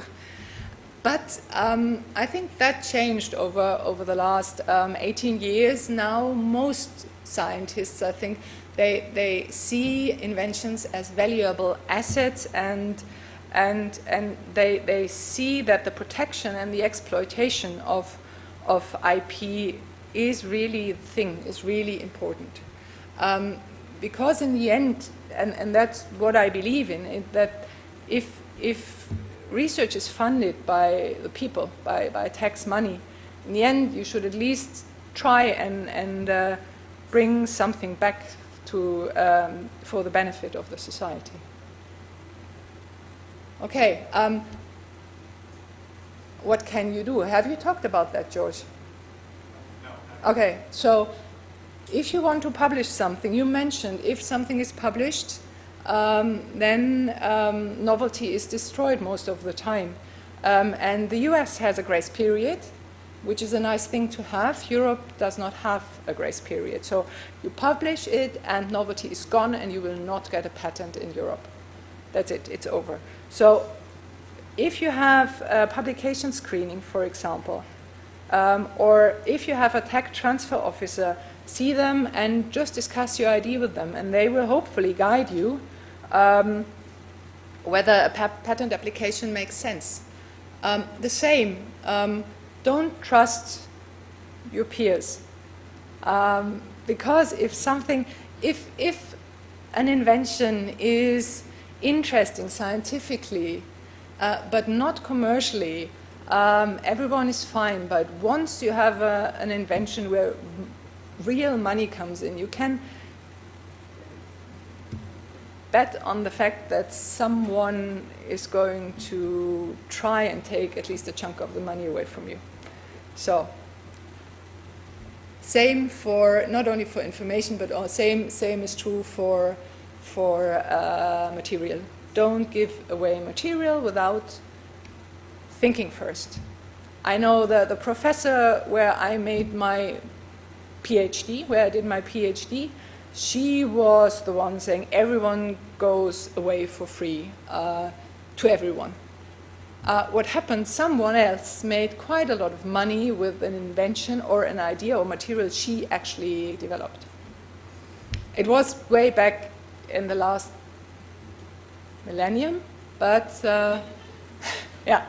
But I think that changed over the last 18 years. Now most scientists, I think, they see inventions as valuable assets, and they see that the protection and the exploitation of IP is really the thing, is really important. Because in the end, and that's what I believe in, that if research is funded by the people, by tax money, in the end you should at least try and bring something back to, for the benefit of the society. Okay, what can you do? Have you talked about that, George? No. Okay, so if you want to publish something, you mentioned if something is published, then novelty is destroyed most of the time. And the US has a grace period, which is a nice thing to have. Europe does not have a grace period. So you publish it and novelty is gone and you will not get a patent in Europe. That's it, it's over. So if you have publication screening, for example, or if you have a tech transfer officer, see them and just discuss your idea with them, and they will hopefully guide you whether a patent application makes sense. The same, don't trust your peers, because if an invention is interesting scientifically but not commercially, everyone is fine. But once you have an invention where real money comes in, you can bet on the fact that someone is going to try and take at least a chunk of the money away from you. So, same for, not only for information, but same is true for material. Don't give away material without thinking first. I know the professor where I made my PhD, where I did my PhD, she was the one saying everyone goes away for free to everyone. What happened, someone else made quite a lot of money with an invention or an idea or material she actually developed. It was way back in the last millennium, but yeah.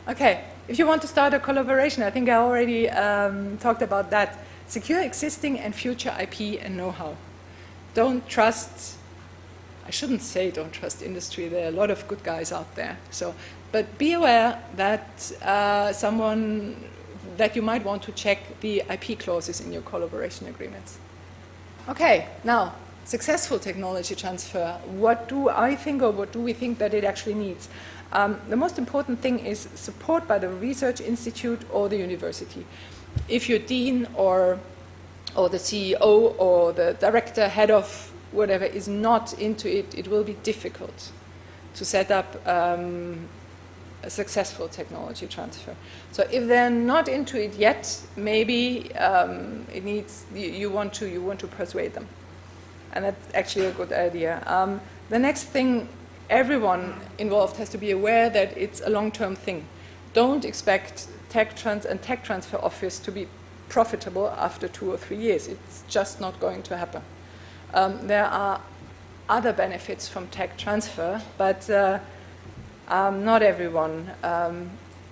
Okay, if you want to start a collaboration, I think I already talked about that. Secure existing and future IP and know-how. Don't trust, I shouldn't say don't trust industry, there are a lot of good guys out there. So, but be aware that that you might want to check the IP clauses in your collaboration agreements. Okay, now, successful technology transfer. What do I think, or what do we think that it actually needs? The most important thing is support by the research institute or the university. If your dean or the CEO or the director, head of whatever is not into it, it will be difficult to set up a successful technology transfer. So if they're not into it yet, maybe it needs, you want to persuade them. And that's actually a good idea. The next thing, everyone involved has to be aware that it's a long-term thing. Don't expect tech transfer office to be profitable after 2 or 3 years. It's just not going to happen. There are other benefits from tech transfer, but not everyone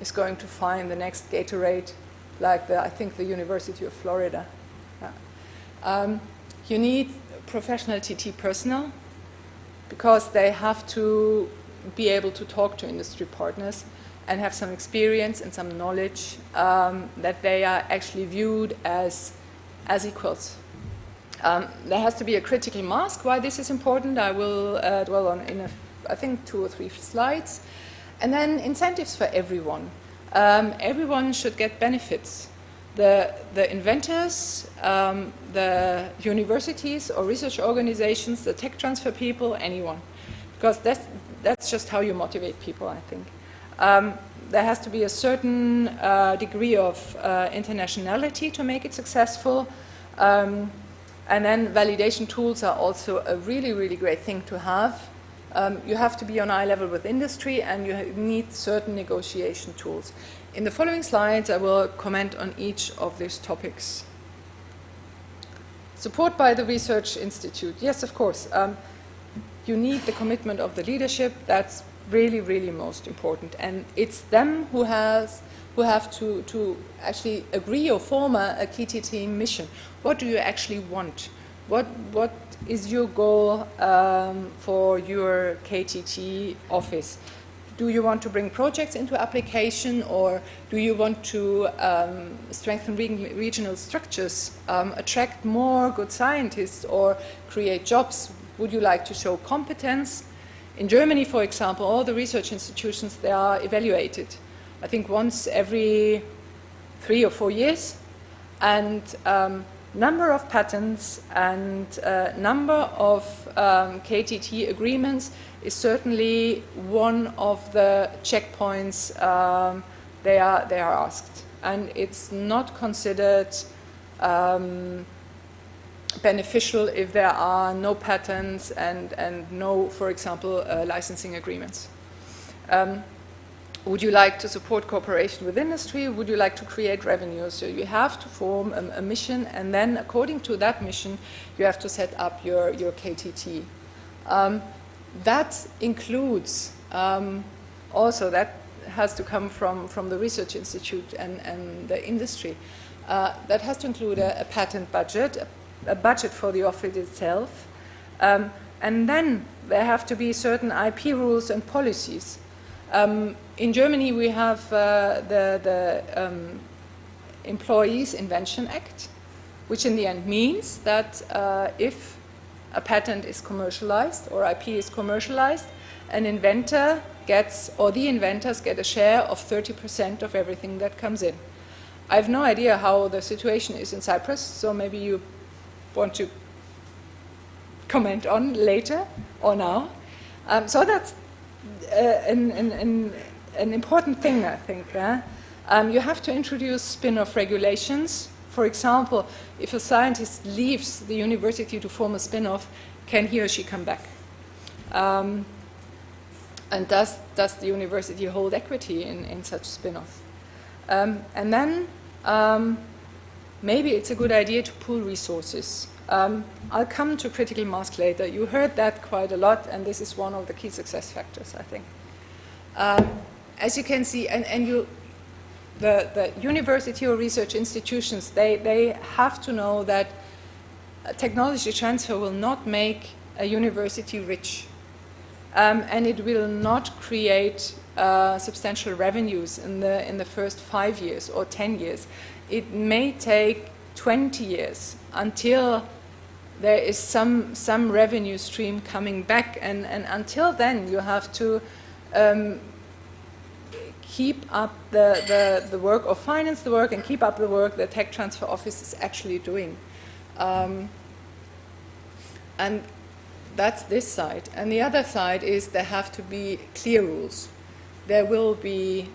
is going to find the next Gatorade, like I think the University of Florida. Yeah. You need professional TT personnel, because they have to be able to talk to industry partners and have some experience and some knowledge that they are actually viewed as equals. There has to be a critical mass. Why this is important, I will dwell on in, I think, 2 or 3 slides. And then incentives for everyone. Everyone should get benefits. the inventors, the universities or research organizations, the tech transfer people, anyone. Because that's just how you motivate people, I think. There has to be a certain degree of internationality to make it successful. And then validation tools are also a really, really great thing to have. You have to be on eye level with industry, and you need certain negotiation tools. In the following slides, I will comment on each of these topics. Support by the Research Institute. Yes, of course. You need the commitment of the leadership. That's really, really most important. And it's them who have to actually agree or form a KTT mission. What do you actually want? What is your goal for your KTT office? Do you want to bring projects into application, or do you want to strengthen regional structures, attract more good scientists, or create jobs? Would you like to show competence? In Germany, for example, all the research institutions, they are evaluated, I think once every 3 or 4 years. And number of patents and number of KTT agreements is certainly one of the checkpoints they are asked. And it's not considered beneficial if there are no patents and no, for example, licensing agreements. Would you like to support cooperation with industry? Would you like to create revenue? So you have to form a mission, and then according to that mission, you have to set up your KTT. That includes, also that has to come from the Research Institute and the industry. That has to include a patent budget, a budget for the office itself, and then there have to be certain IP rules and policies. In Germany, we have the Employees Invention Act, which in the end means that if a patent is commercialized or IP is commercialized, an inventor gets, or the inventors get a share of 30% of everything that comes in. I have no idea how the situation is in Cyprus, so maybe you want to comment on later or now. So that's an important thing, I think. You have to introduce spin-off regulations. For example, if a scientist leaves the university to form a spin-off, can he or she come back? And does the university hold equity in such spin-off? And then maybe it's a good idea to pool resources. I'll come to critical mass later. You heard that quite a lot, and this is one of the key success factors, I think. As you can see, the university or research institutions, they have to know that technology transfer will not make a university rich, and it will not create substantial revenues in the first 5 years or 10 years. It may take 20 years until there is some revenue stream coming back, and until then you have to keep up the work, or finance the work and keep up the work the tech transfer office is actually doing. And that's this side. And the other side is there have to be clear rules. There will be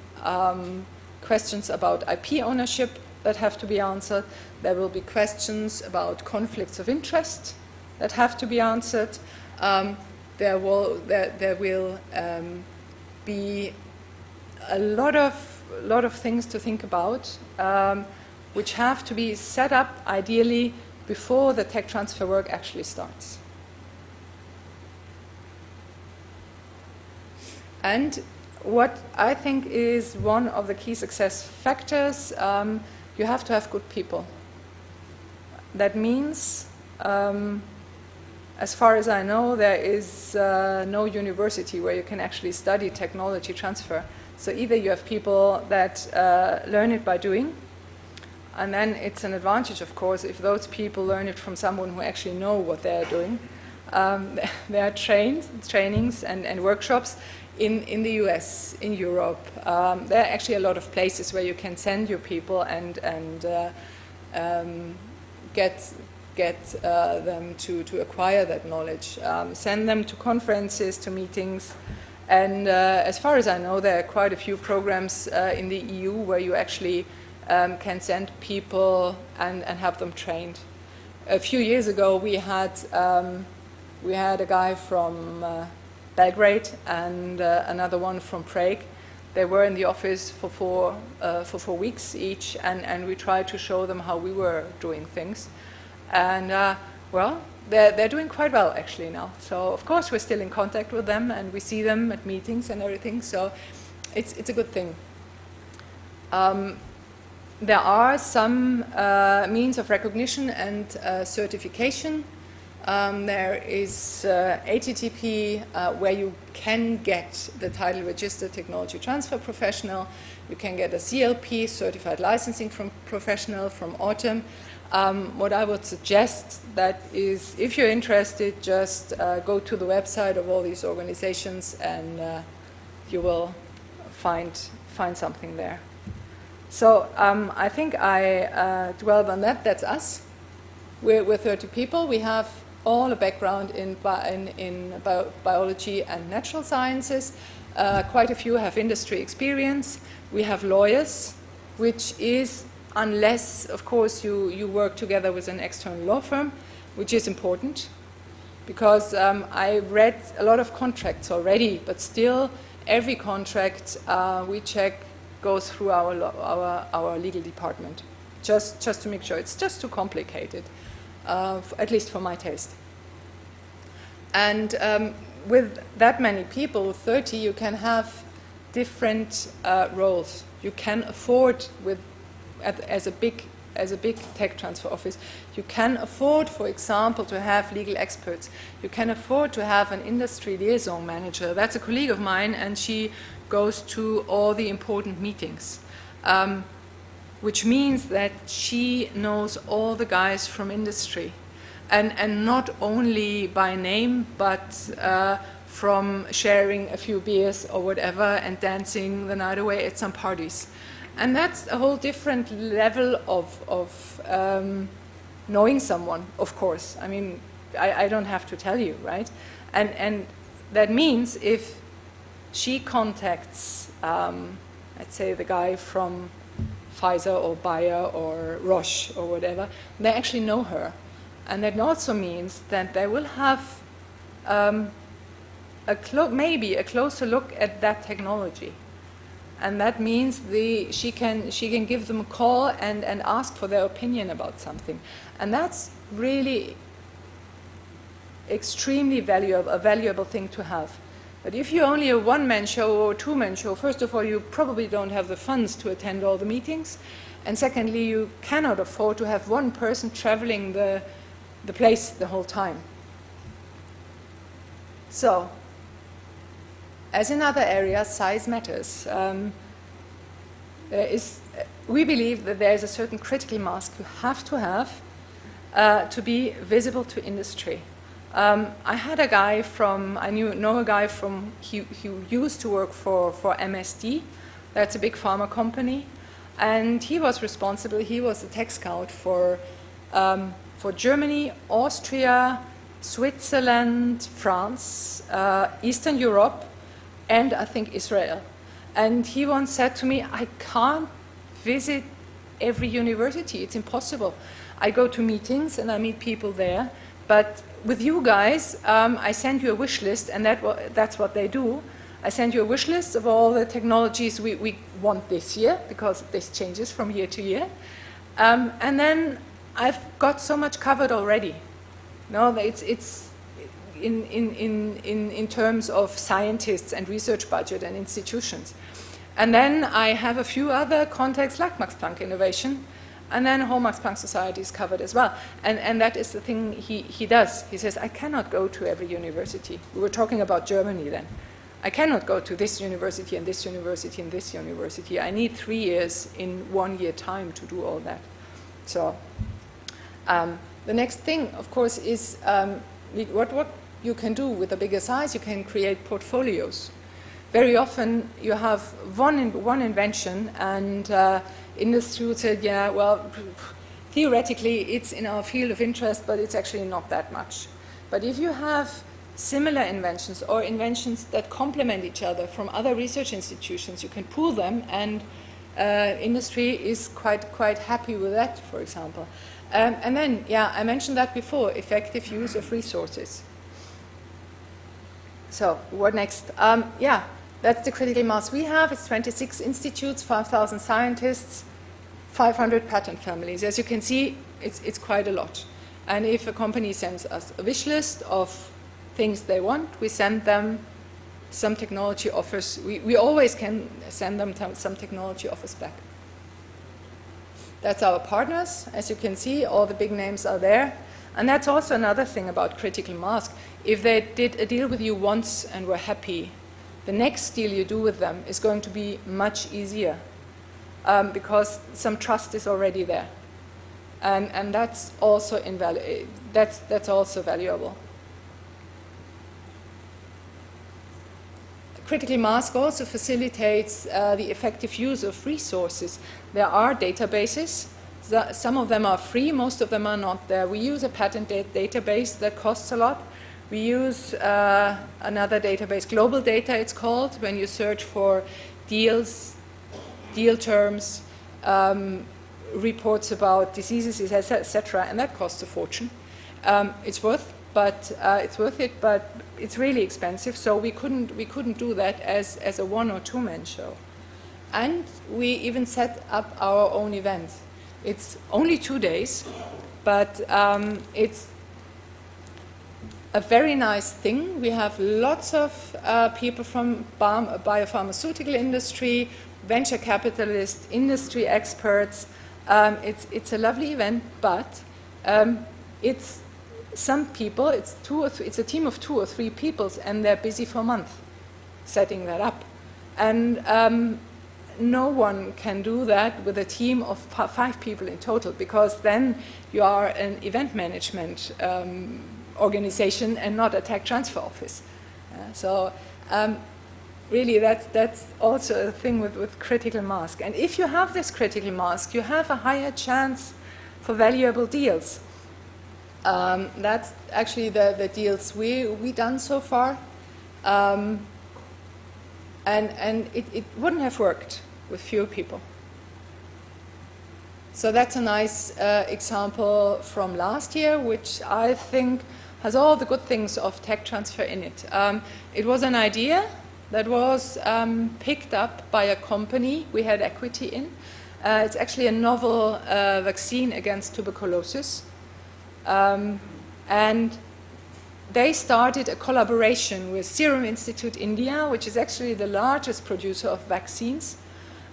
questions about IP ownership that have to be answered. There will be questions about conflicts of interest that have to be answered. There will be a lot of things to think about, which have to be set up ideally before the tech transfer work actually starts. And what I think is one of the key success factors, you have to have good people. That means, as far as I know, there is no university where you can actually study technology transfer. So either you have people that learn it by doing, and then it's an advantage, of course, if those people learn it from someone who actually know what they're doing. There are trainings and workshops in the US, in Europe. There are actually a lot of places where you can send your people and get them to acquire that knowledge. Send them to conferences, to meetings. And as far as I know, there are quite a few programs in the EU where you actually can send people and have them trained. A few years ago, we had a guy from Belgrade and another one from Prague. They were in the office for 4 weeks each, and we tried to show them how we were doing things. And well, they're doing quite well actually now. So of course we're still in contact with them, and we see them at meetings and everything. So it's a good thing. There are some means of recognition and certification. There is ATTP, where you can get the title Registered Technology Transfer Professional. You can get a CLP, Certified Licensing from Professional, from Autumn. What I would suggest that is, if you're interested, just go to the website of all these organizations, and you will find something there. So I think I dwelled on that. That's us. We're 30 people. We have all a background in biology and natural sciences. Quite a few have industry experience. We have lawyers, which is, unless, of course, you work together with an external law firm, which is important, because I read a lot of contracts already, but still every contract we check goes through our legal department, just to make sure. It's just too complicated, at least for my taste. And with that many people, 30, you can have different roles. You can afford, as a big tech transfer office, you can afford, for example, to have legal experts. You can afford to have an industry liaison manager. That's a colleague of mine, and she goes to all the important meetings, which means that she knows all the guys from industry, and not only by name, but from sharing a few beers or whatever and dancing the night away at some parties. And that's a whole different level of knowing someone, of course. I mean, I don't have to tell you, right? And that means if she contacts, let's say, the guy from Pfizer or Bayer or Roche or whatever, they actually know her. And that also means that they will have maybe a closer look at that technology. And that means she can give them a call and ask for their opinion about something. And that's really extremely a valuable thing to have. But if you're only a one-man show or a two-man show, first of all, you probably don't have the funds to attend all the meetings. And secondly, you cannot afford to have one person traveling the place the whole time. So, as in other areas, size matters. We believe that there is a certain critical mass you have to be visible to industry. I had a guy know a guy he used to work for MSD. That's a big pharma company. And he was responsible, he was the tech scout for Germany, Austria, Switzerland, France, Eastern Europe, and I think Israel. And he once said to me, I can't visit every university, it's impossible. I go to meetings and I meet people there, but with you guys, I send you a wish list, and that's what they do. I send you a wish list of all the technologies we want this year, because this changes from year to year. And then I've got so much covered already. No, it's in terms of scientists and research budget and institutions. And then I have a few other contacts like Max Planck Innovation, and then whole Max Planck Society is covered as well. And that is the thing he does. He says, I cannot go to every university. We were talking about Germany then. I cannot go to this university and this university and this university. I need 3 years in 1 year time to do all that. So the next thing, of course, is what you can do with a bigger size. You can create portfolios. very often you have one invention, and industry would say, yeah, well, theoretically it's in our field of interest, but it's actually not that much. But if you have similar inventions or inventions that complement each other from other research institutions, you can pool them, and industry is quite happy with that, for example. And then, yeah, I mentioned that before, effective use of resources. So, what next? Yeah, that's the critical mass we have. It's 26 institutes, 5,000 scientists, 500 patent families. As you can see, it's quite a lot. And if a company sends us a wish list of things they want, we send them some technology offers. We always can send them some technology offers back. That's our partners. As you can see, all the big names are there. And that's also another thing about critical mass. If they did a deal with you once and were happy, the next deal you do with them is going to be much easier because some trust is already there. And that's also that's also valuable. Critical mass also facilitates the effective use of resources. There are databases. Some of them are free, most of them are not there. We use a patent database that costs a lot. We use another database, Global Data it's called, when you search for deals, deal terms, reports about diseases, etc., and that costs a fortune. It's worth it, but it's really expensive, so we couldn't do that as a one or two man show. And we even set up our own event. It's only 2 days, but it's a very nice thing. We have lots of people from biopharmaceutical industry, venture capitalists, industry experts. It's a lovely event, but it's some people, it's a team of 2 or 3 people, and they're busy for a month setting that up. And no one can do that with a team of 5 people in total, because then you are an event management organization and not a tech transfer office. So really that's also a thing with critical mass. And if you have this critical mass, you have a higher chance for valuable deals. That's actually the deals we done so far. And it wouldn't have worked with fewer people. So that's a nice example from last year, which I think has all the good things of tech transfer in it. It was an idea that was picked up by a company we had equity in. It's actually a novel vaccine against tuberculosis. And they started a collaboration with Serum Institute India, which is actually the largest producer of vaccines.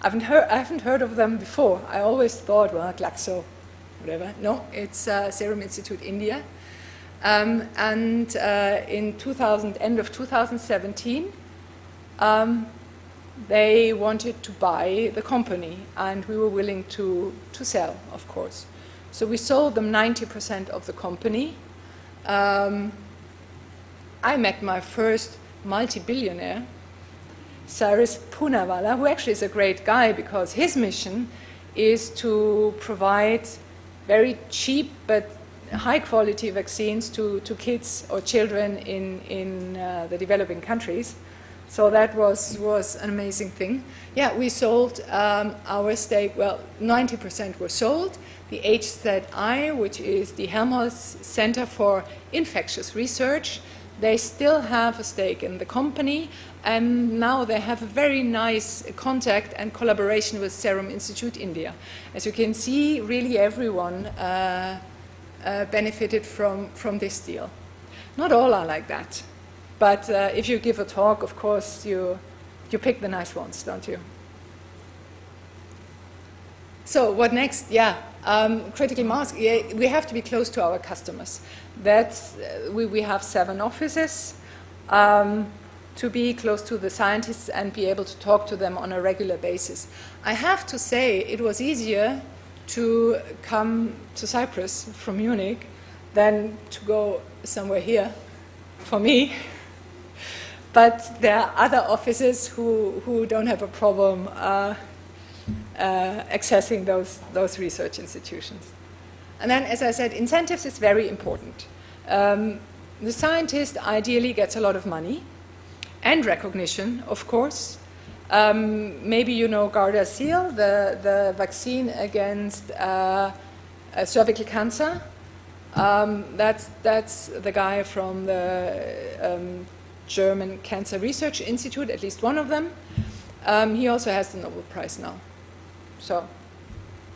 I haven't heard of them before. I always thought, well, Glaxo, whatever. No, it's Serum Institute India. And in end of 2017, they wanted to buy the company, and we were willing to sell, of course. So we sold them 90% of the company. I met my first multi-billionaire, Cyrus Poonawalla, who actually is a great guy because his mission is to provide very cheap but high-quality vaccines to kids or children in the developing countries. So that was an amazing thing. Yeah, we sold our stake, well, 90% were sold. The HZI, which is the Helmholtz Center for Infectious Research, they still have a stake in the company, and now they have a very nice contact and collaboration with Serum Institute India. As you can see, really everyone benefited from this deal. Not all are like that, but if you give a talk, of course, you pick the nice ones, don't you? So what next? Yeah, critical mass. Yeah, we have to be close to our customers. That's we have 7 offices to be close to the scientists and be able to talk to them on a regular basis. I have to say it was easier to come to Cyprus from Munich than to go somewhere here for me. but there are other offices who don't have a problem accessing those research institutions. And then, as I said, incentives is very important. The scientist ideally gets a lot of money and recognition, of course. Maybe you know Gardasil, the vaccine against cervical cancer. That's the guy from the German Cancer Research Institute, at least one of them. He also has the Nobel Prize now. So,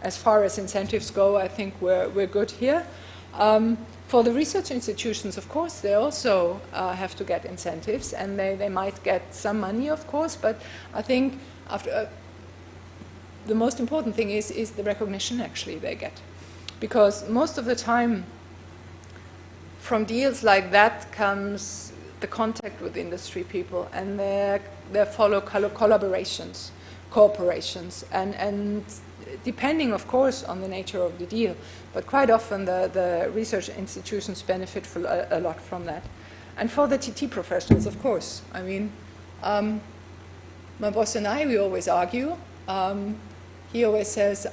as far as incentives go, I think we're good here. For the research institutions, of course, they also have to get incentives, and they might get some money, of course, but I think after the most important thing is the recognition actually they get. Because most of the time, from deals like that comes the contact with industry people, and there follow collaborations, cooperations, and depending, of course, on the nature of the deal, but quite often the research institutions benefit a lot from that. And for the TT professionals, of course. I mean, my boss and I, we always argue. He always says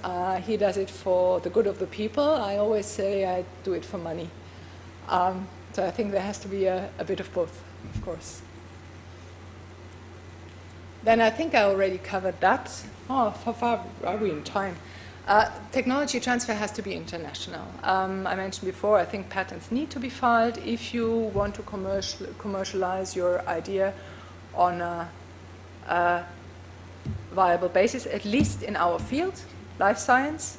he does it for the good of the people. I always say I do it for money. So I think there has to be a bit of both, of course. Then I think I already covered that. Oh, how far are we in time? Technology transfer has to be international. I mentioned before, I think patents need to be filed if you want to commercialize your idea on a viable basis, at least in our field, life science.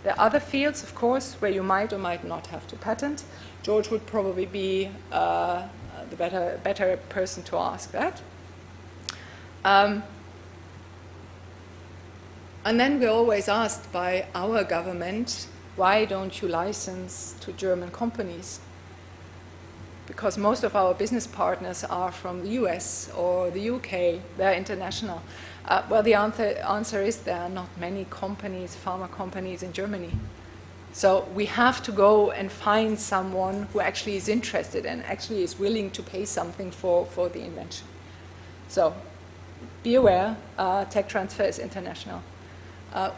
There are other fields, of course, where you might or might not have to patent. George would probably be the better person to ask that. And then we're always asked by our government, why don't you license to German companies? Because most of our business partners are from the US or the UK, they're international. Well, the answer is there are not many companies, pharma companies in Germany. So we have to go and find someone who actually is interested and actually is willing to pay something for the invention. So be aware, tech transfer is international.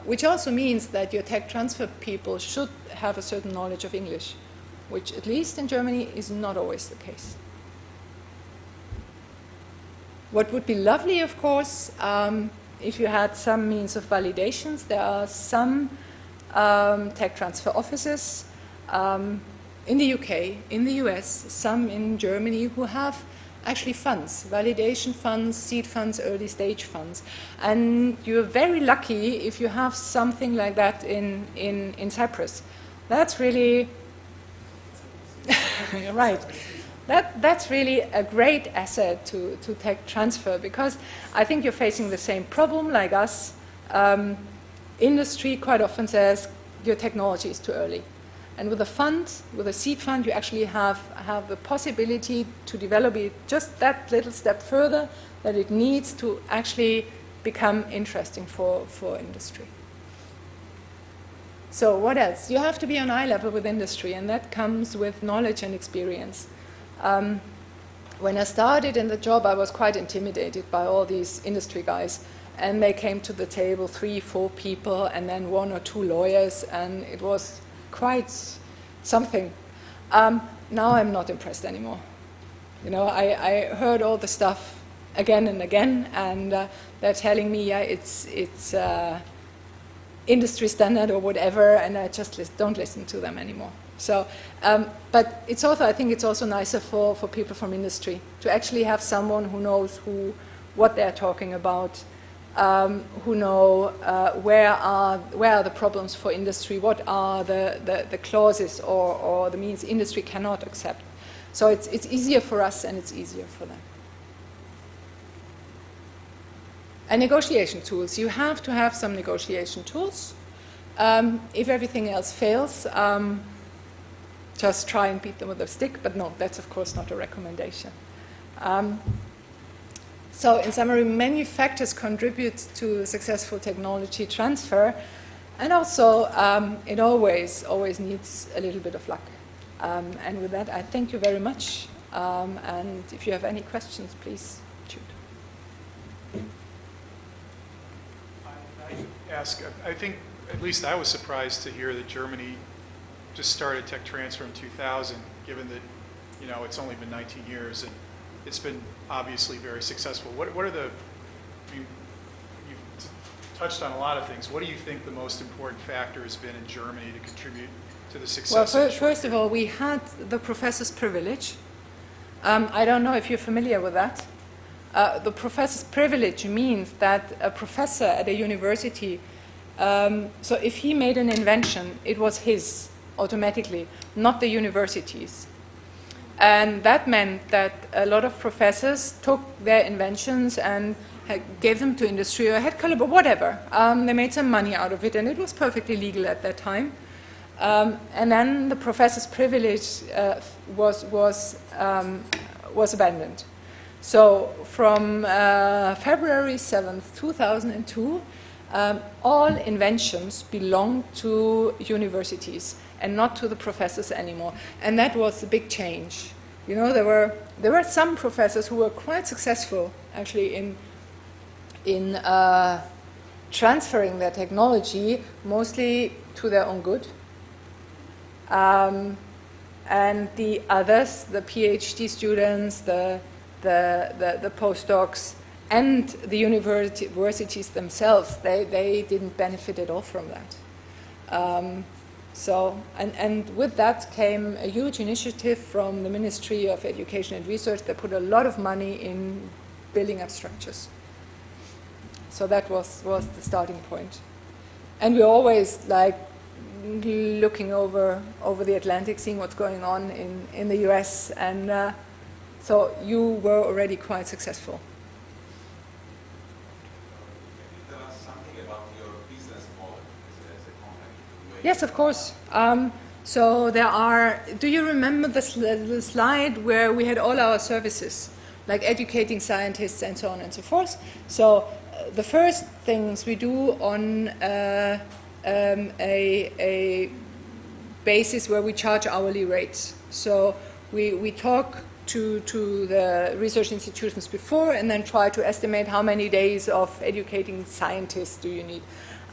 Which also means that your tech transfer people should have a certain knowledge of English, which at least in Germany is not always the case. What would be lovely, of course, if you had some means of validations. There are some tech transfer offices in the UK, in the US, some in Germany who have actually funds, validation funds, seed funds, early stage funds. And you're very lucky if you have something like that in Cyprus. That's really, you're right. That's really a great asset to tech transfer, because I think you're facing the same problem like us. Industry quite often says your technology is too early. And with a fund, with a seed fund, you actually have the possibility to develop it just that little step further that it needs to actually become interesting for industry. So what else? You have to be on eye level with industry, and that comes with knowledge and experience. When I started in the job, I was quite intimidated by all these industry guys. And they came to the table, 3, 4 people, and then 1 or 2 lawyers, and it was quite something. Now I'm not impressed anymore. You know, I heard all the stuff again and again, and they're telling me, yeah, it's industry standard or whatever, and I just don't listen to them anymore. So, but it's also, I think it's also nicer for people from industry to actually have someone who knows what they're talking about. Who know where are the problems for industry, what are the clauses or the means industry cannot accept. So it's easier for us and it's easier for them. And negotiation tools. You have to have some negotiation tools. If everything else fails, just try and beat them with a stick, but no, that's of course not a recommendation. So in summary, many factors contribute to successful technology transfer, and also it always needs a little bit of luck. And with that, I thank you very much. And if you have any questions, please Institute. I think, at least I was surprised to hear that Germany just started tech transfer in 2000, given that, you know, it's only been 19 years and it's been obviously very successful. What are the, you've touched on a lot of things. What do you think the most important factor has been in Germany to contribute to the success? Well, first of all, we had the professor's privilege. I don't know if you're familiar with that. The professor's privilege means that a professor at a university, so if he made an invention, it was his automatically, not the university's. And that meant that a lot of professors took their inventions and gave them to industry or had collaborated, whatever. They made some money out of it, and it was perfectly legal at that time. And then the professor's privilege was abandoned. So from February 7th, 2002, all inventions belong to universities and not to the professors anymore. And that was a big change. You know, there were some professors who were quite successful actually in transferring their technology, mostly to their own good. And the others, the PhD students, the postdocs, and the universities themselves, they didn't benefit at all from that. And with that came a huge initiative from the Ministry of Education and Research that put a lot of money in building up structures. So that was the starting point. And we're always like looking over the Atlantic, seeing what's going on in the US, and so you were already quite successful. Can you tell us something about your business model as a company? Yes, of course. So there are, do you remember the slide where we had all our services, like educating scientists and so on and so forth? So the first things we do on a basis where we charge hourly rates. So we talk to the research institutions before and then try to estimate how many days of educating scientists do you need.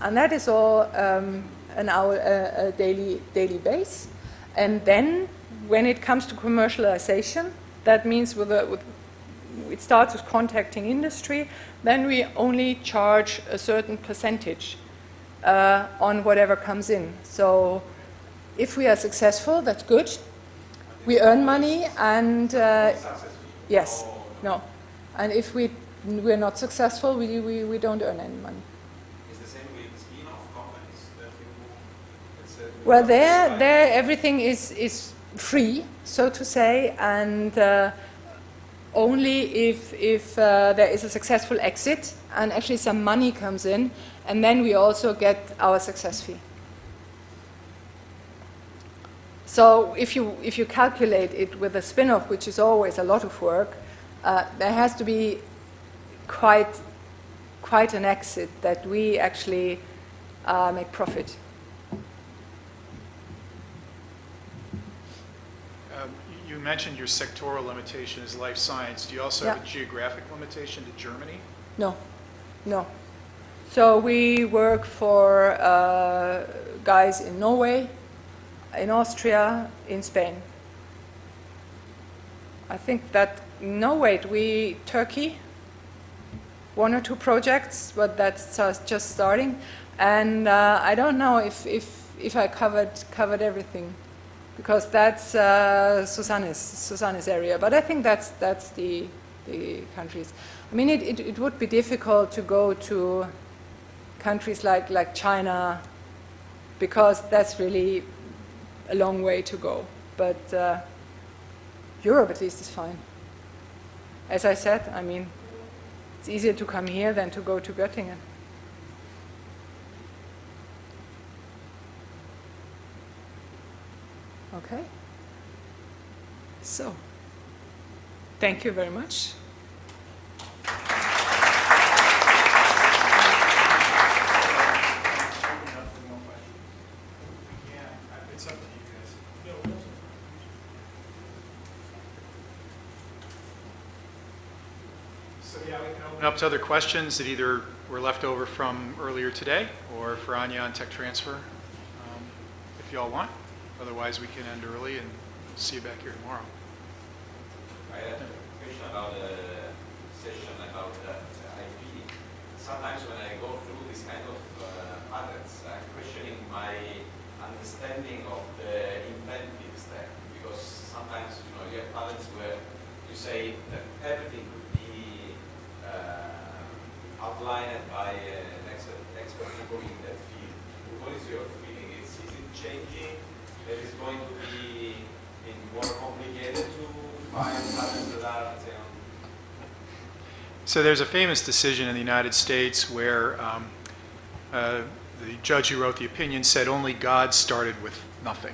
And that is all an hour, a daily base. And then when it comes to commercialization, that means it starts with contacting industry, then we only charge a certain percentage on whatever comes in. So if we are successful, that's good. We earn money, and yes, no. And if we're not successful, we don't earn any money. Is the same with spin-off companies that you well, there everything is free, so to say, and only if there is a successful exit and actually some money comes in, and then we also get our success fee. So if you calculate it with a spin-off, which is always a lot of work, there has to be quite an exit that we actually make profit. You mentioned your sectoral limitation is life science. Do you also have a geographic limitation to Germany? No. So we work for guys in Norway, in Austria, in Spain. I think that, no wait, Turkey, 1 or 2 projects, but that's just starting. And I don't know if I covered everything, because that's Susanne's area. But I think that's the countries. I mean, it would be difficult to go to countries like China, because that's really a long way to go. But Europe at least is fine. As I said, I mean, it's easier to come here than to go to Göttingen. Okay. So, thank you very much. It's up to you guys. So yeah, we can open up to other questions that either were left over from earlier today or for Anya on tech transfer, if y'all want. Otherwise, we can end early and see you back here tomorrow. I had a question about the session about IP. Sometimes when I go through this kind of patterns, I'm questioning my understanding of the inventive step, because sometimes you have patterns where you say that everything could be outlined by an expert people in that field. What is your feeling? Is it changing? That it's going to be more complicated to find patterns that are, So there's a famous decision in the United States where the judge who wrote the opinion said only God started with nothing.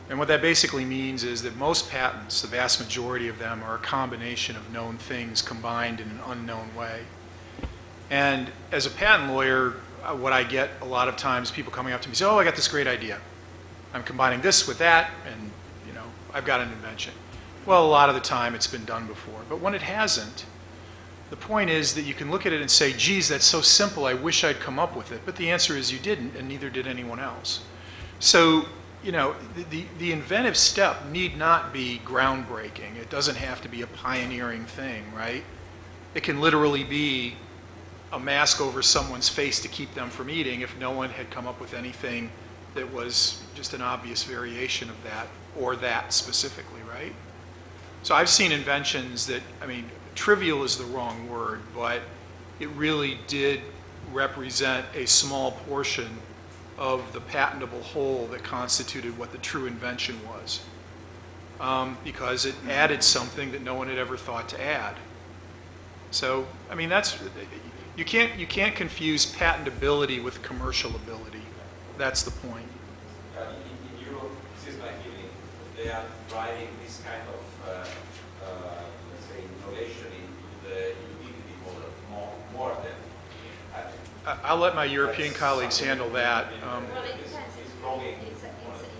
And what that basically means is that most patents, the vast majority of them, are a combination of known things combined in an unknown way. And as a patent lawyer, what I get a lot of times, people coming up to me say, oh, I got this great idea. I'm combining this with that, and I've got an invention. Well, a lot of the time it's been done before. But when it hasn't, the point is that you can look at it and say, geez, that's so simple, I wish I'd come up with it. But the answer is you didn't, and neither did anyone else. So, the inventive step need not be groundbreaking. It doesn't have to be a pioneering thing, right? It can literally be a mask over someone's face to keep them from eating if no one had come up with anything that was just an obvious variation of that, or that specifically, right? So I've seen inventions that, trivial is the wrong word, but it really did represent a small portion of the patentable whole that constituted what the true invention was, because it added something that no one had ever thought to add. So, that's, you can't confuse patentability with commercial ability. That's the point. in Europe, this is my feeling, they are driving this kind of, let's say, innovation into the utility model more than patent. I'll let my European colleagues handle that. Well, it depends.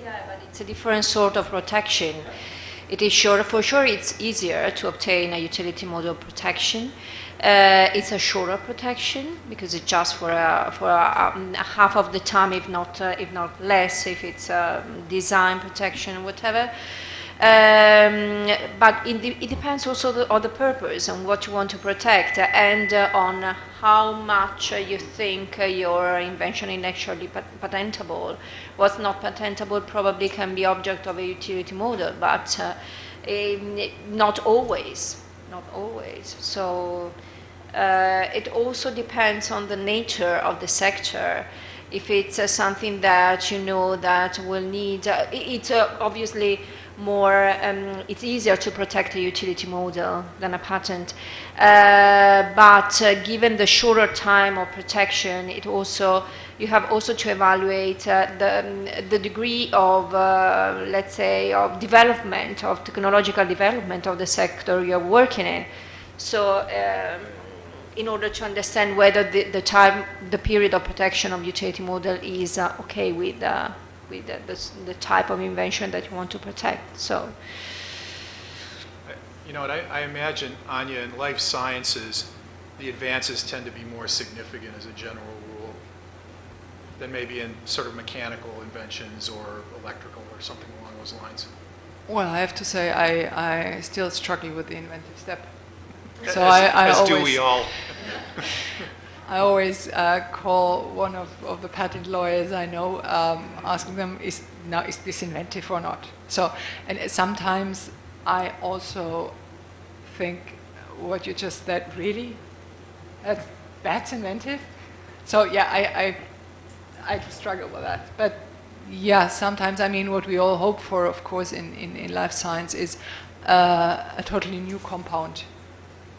But it's a different sort of protection. It is for sure it's easier to obtain a utility model protection. It's a shorter protection because it's just for half of the time, if not less, if it's design protection, whatever. But it depends also on the purpose, on what you want to protect, and on how much you think your invention is actually patentable. What's not patentable probably can be object of a utility model, but not always. Not always. So it also depends on the nature of the sector. If it's something that that will need, it's obviously more, it's easier to protect a utility model than a patent. But given the shorter time of protection, you have also to evaluate the degree of, let's say, of development, of technological development of the sector you're working in. So in order to understand whether the period of protection of utility model is okay with the type of invention that you want to protect. So, I imagine, Anya, in life sciences, the advances tend to be more significant as a general rule than maybe in sort of mechanical inventions or electrical or something along those lines. Well, I have to say I still struggle with the inventive step. So as do we all. I always call one of the patent lawyers I know, asking them, is this inventive or not? So, and sometimes I also think what you just said, really? That's inventive? So yeah, I struggle with that. But yeah, sometimes, what we all hope for, of course, in life science is a totally new compound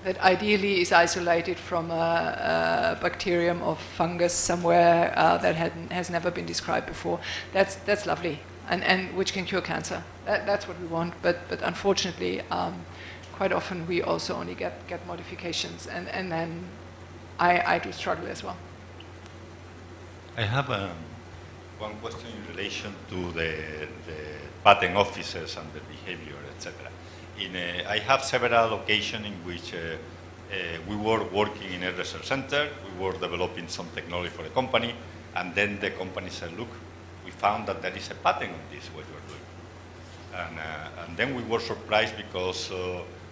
that ideally is isolated from a bacterium or fungus somewhere that has never been described before. That's lovely, and which can cure cancer. That's what we want. But unfortunately, quite often we also only get modifications, and then I do struggle as well. I have one question in relation to the patent officers and the behavior, etc. I have several occasions in which we were working in a research center, we were developing some technology for a company, and then the company said, look, we found that there is a patent on this, what you're doing. And then we were surprised because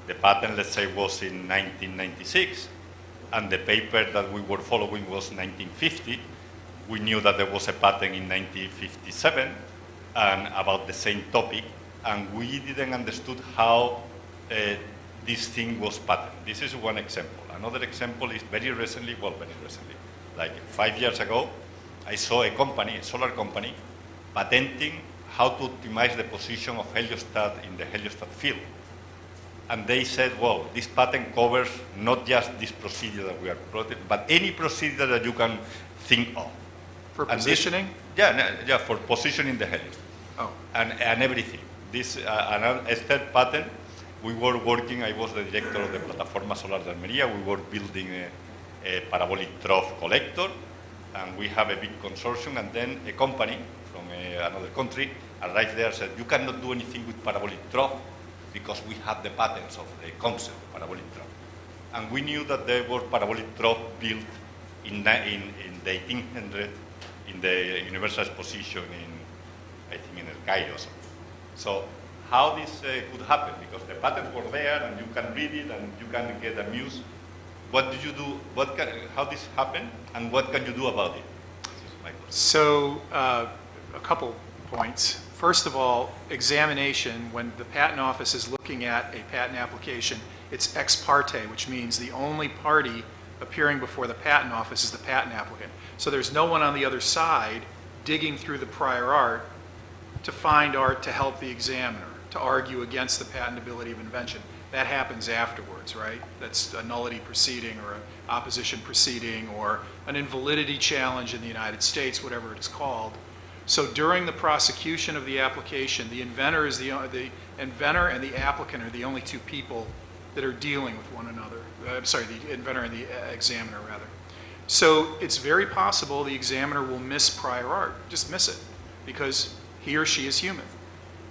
the patent, let's say, was in 1996, and the paper that we were following was 1950. We knew that there was a patent in 1957 and about the same topic, and we didn't understood how this thing was patented. This is one example. Another example is very recently, like 5 years ago, I saw a company, a solar company, patenting how to optimize the position of heliostat in the heliostat field. And they said, well, this patent covers not just this procedure that we are promoting, but any procedure that you can think of. For And this- positioning? Yeah, for positioning the heliostat. Oh, And everything. This a third patent. We were working. I was the director of the Plataforma Solar de Almería. We were building a parabolic trough collector, and we have a big consortium. And then a company from another country arrived there and said, "You cannot do anything with parabolic trough because we have the patents of the concept of parabolic trough." And we knew that there were parabolic trough built in the 1800 in the Universal Exposition I think in El Cairo. So how this could happen? Because the patents were there and you can read it and you can get amused. What did you do? How this happened and what can you do about it? This is my question. so a couple points. First of all, examination, when the patent office is looking at a patent application, it's ex parte, which means the only party appearing before the patent office is the patent applicant. So there's no one on the other side digging through the prior art to find art to help the examiner, to argue against the patentability of invention. That happens afterwards, right? That's a nullity proceeding or an opposition proceeding or an invalidity challenge in the United States, whatever it is called. So during the prosecution of the application, the inventor the inventor and the applicant are the only two people that are dealing with one another. The inventor and the examiner, rather. So it's very possible the examiner will miss prior art, just miss it, because he or she is human.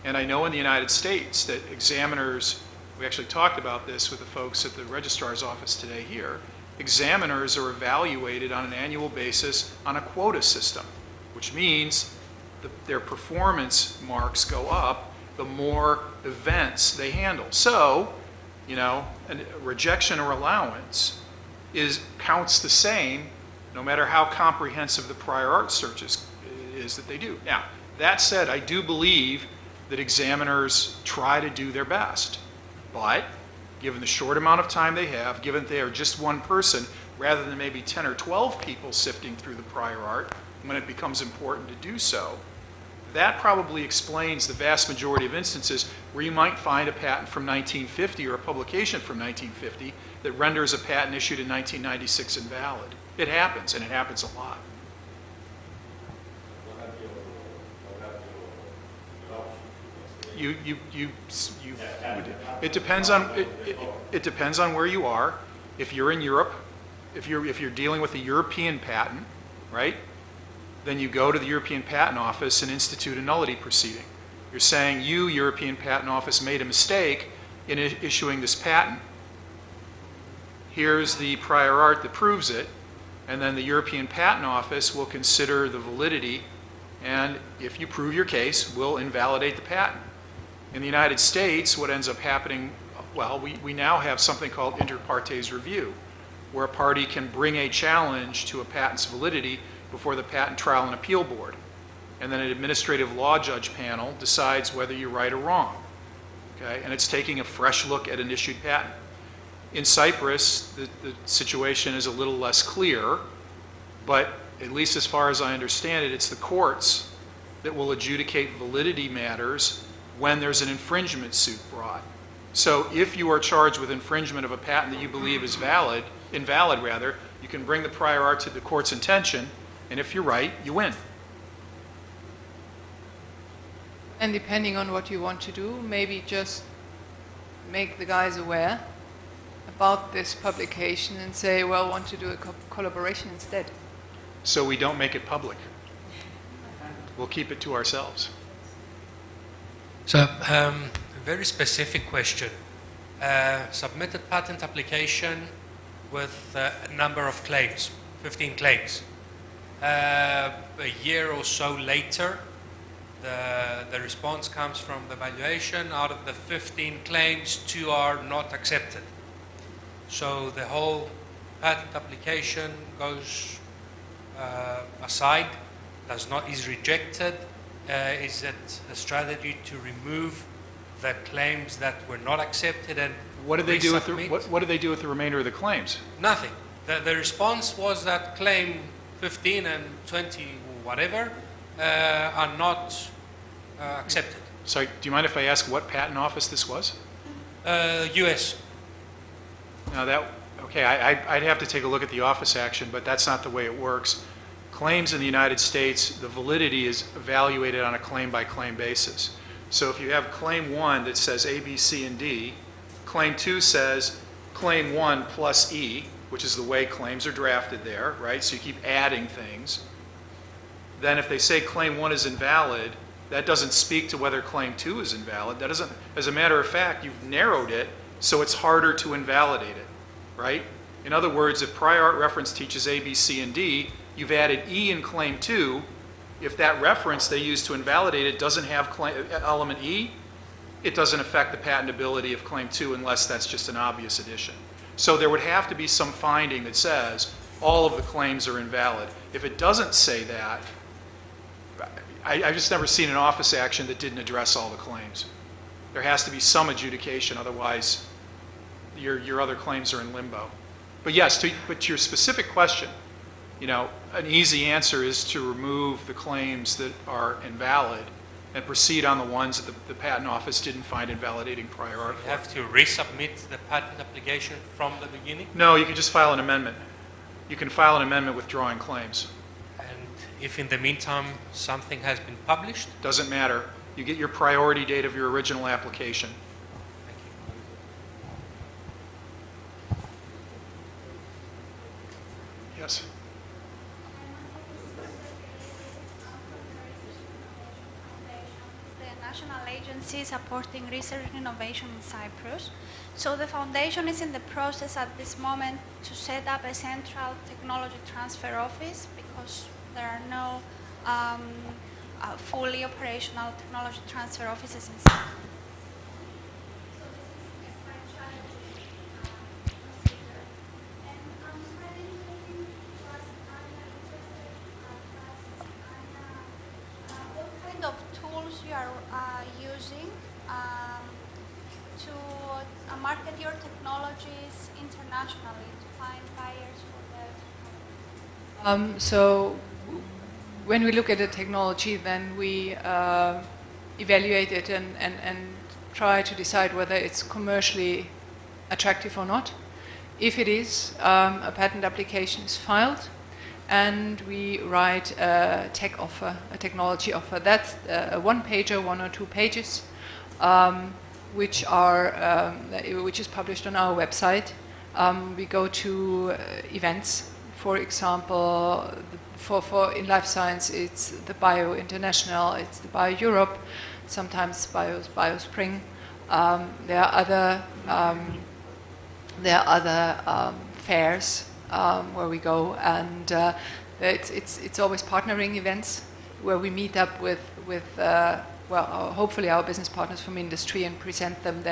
And I know in the United States that examiners, we actually talked about this with the folks at the registrar's office today here, examiners are evaluated on an annual basis on a quota system, which means their performance marks go up the more events they handle. So, a rejection or allowance counts the same no matter how comprehensive the prior art search is that they do. Now, that said, I do believe that examiners try to do their best, but given the short amount of time they have, given they are just one person, rather than maybe 10 or 12 people sifting through the prior art when it becomes important to do so, that probably explains the vast majority of instances where you might find a patent from 1950 or a publication from 1950 that renders a patent issued in 1996 invalid. It happens, and it happens a lot. It depends on where you are. If you're in Europe, if you're dealing with a European patent, right, then you go to the European Patent Office and institute a nullity proceeding. You're saying you, European Patent Office, made a mistake in issuing this patent. Here's the prior art that proves it, and then the European Patent Office will consider the validity, and if you prove your case, will invalidate the patent. In the United States, what ends up happening, well, we now have something called inter partes review, where a party can bring a challenge to a patent's validity before the Patent Trial and Appeal Board. And then an administrative law judge panel decides whether you're right or wrong. Okay? And it's taking a fresh look at an issued patent. In Cyprus, the situation is a little less clear, but at least as far as I understand it, it's the courts that will adjudicate validity matters when there's an infringement suit brought. So if you are charged with infringement of a patent that you believe is invalid rather, you can bring the prior art to the court's attention, and if you're right, you win. And depending on what you want to do, maybe just make the guys aware about this publication and say, well, want to do a collaboration instead. So we don't make it public. We'll keep it to ourselves. So, a very specific question. Submitted patent application, with a number of claims, 15 claims. A year or so later, the response comes from the valuation. Out of the 15 claims, 2 are not accepted. So the whole patent application goes aside, is rejected. Is it a strategy to remove the claims that were not accepted and What did they do with the, resubmit? what did they do with the remainder of the claims? Nothing. The response was that claim 15 and 20, whatever, are not accepted. Sorry, do you mind if I ask what patent office this was? US. Now that, okay, I'd have to take a look at the office action, but that's not the way it works. Claims in the United States, the validity is evaluated on a claim-by-claim basis. So if you have claim 1 that says A, B, C, and D, claim 2 says claim 1 plus E, which is the way claims are drafted there, right? So you keep adding things. Then if they say claim 1 is invalid, that doesn't speak to whether claim 2 is invalid. That doesn't, as a matter of fact, you've narrowed it so it's harder to invalidate it, right? In other words, if prior art reference teaches A, B, C, and D, you've added E in claim 2. If that reference they use to invalidate it doesn't have element E, it doesn't affect the patentability of claim 2 unless that's just an obvious addition. So there would have to be some finding that says all of the claims are invalid. If it doesn't say that, I've just never seen an office action that didn't address all the claims. There has to be some adjudication, otherwise your other claims are in limbo. But yes, but to your specific question, you know, an easy answer is to remove the claims that are invalid and proceed on the ones that the patent office didn't find invalidating prior art. You have to resubmit the patent application from the beginning. No, you can just file an amendment. You can file an amendment withdrawing claims. And if in the meantime something has been published, Doesn't matter. You get your priority date of your original application. Yes. The national agency supporting research and innovation in Cyprus. So the foundation is in the process at this moment to set up a central technology transfer office because there are no fully operational technology transfer offices in Cyprus. Of tools you are using to market your technologies internationally to find buyers for their So when we look at a technology, then we evaluate it and try to decide whether it's commercially attractive or not. If it is, a patent application is filed, and we write a tech offer, a technology offer. That's a one-pager, 1 or 2 pages, which is published on our website. We go to events, for example, for in life science, it's the Bio International, it's the Bio Europe, sometimes Bio Spring. There are other fairs where we go, and it's always partnering events where we meet up with hopefully our business partners from industry and present them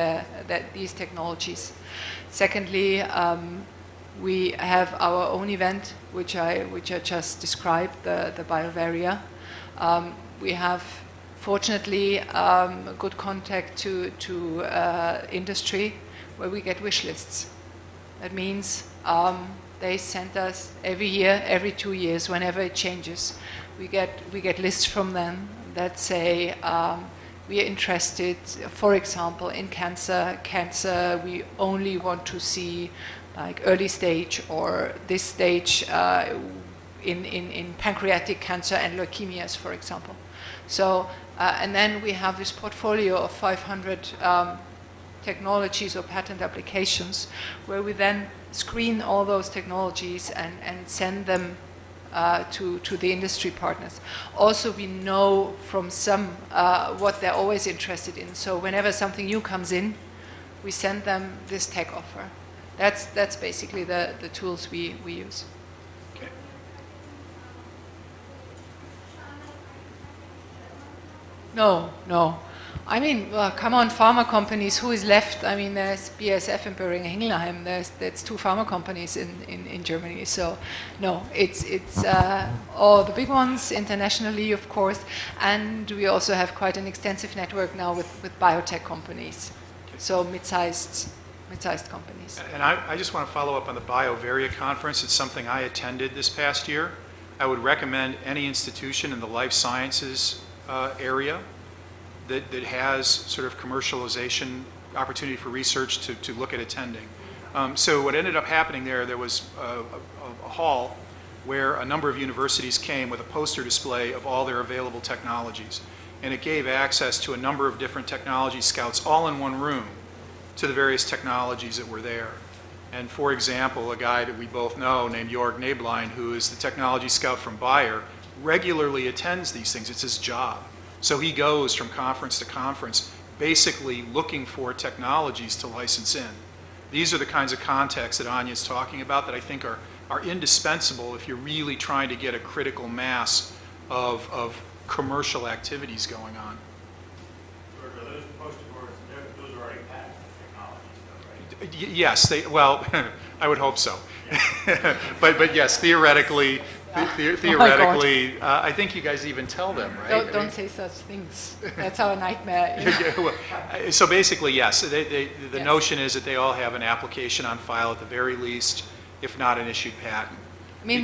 these technologies. Secondly, we have our own event, which I just described, the BioVaria. We have, fortunately, good contact to industry, where we get wish lists. That means they send us every year, every 2 years, whenever it changes. We get lists from them that say we are interested, for example, in cancer. Cancer, we only want to see like early stage or this stage in pancreatic cancer and leukemias, for example. So, and then we have this portfolio of 500 technologies or patent applications, where we then screen all those technologies and send them to the industry partners. Also, we know from some what they're always interested in. So whenever something new comes in, we send them this tech offer. That's basically the tools we use. Okay. No. I mean, well, come on, pharma companies, who is left? I mean, there's BASF and Boehringer Ingelheim. That's 2 pharma companies in Germany. So, no, it's all the big ones internationally, of course. And we also have quite an extensive network now with biotech companies. So, mid-sized companies. And I just want to follow up on the BioVaria conference. It's something I attended this past year. I would recommend any institution in the life sciences area that has sort of commercialization opportunity for research to look at attending. So what ended up happening there was a hall where a number of universities came with a poster display of all their available technologies. And it gave access to a number of different technology scouts all in one room to the various technologies that were there. And for example, a guy that we both know named Jörg Neblein, who is the technology scout from Bayer, regularly attends these things. It's his job. So he goes from conference to conference, basically looking for technologies to license in. These are the kinds of contexts that Anya's talking about that I think are indispensable if you're really trying to get a critical mass of commercial activities going on. Are those poster boards, those are already patented technologies, though, right? Yes, well, I would hope so. but yes, theoretically, I think you guys even tell them, right? Don't say such things. That's our nightmare. So basically, yes, the Yes. notion is that they all have an application on file at the very least, if not an issued patent. I mean,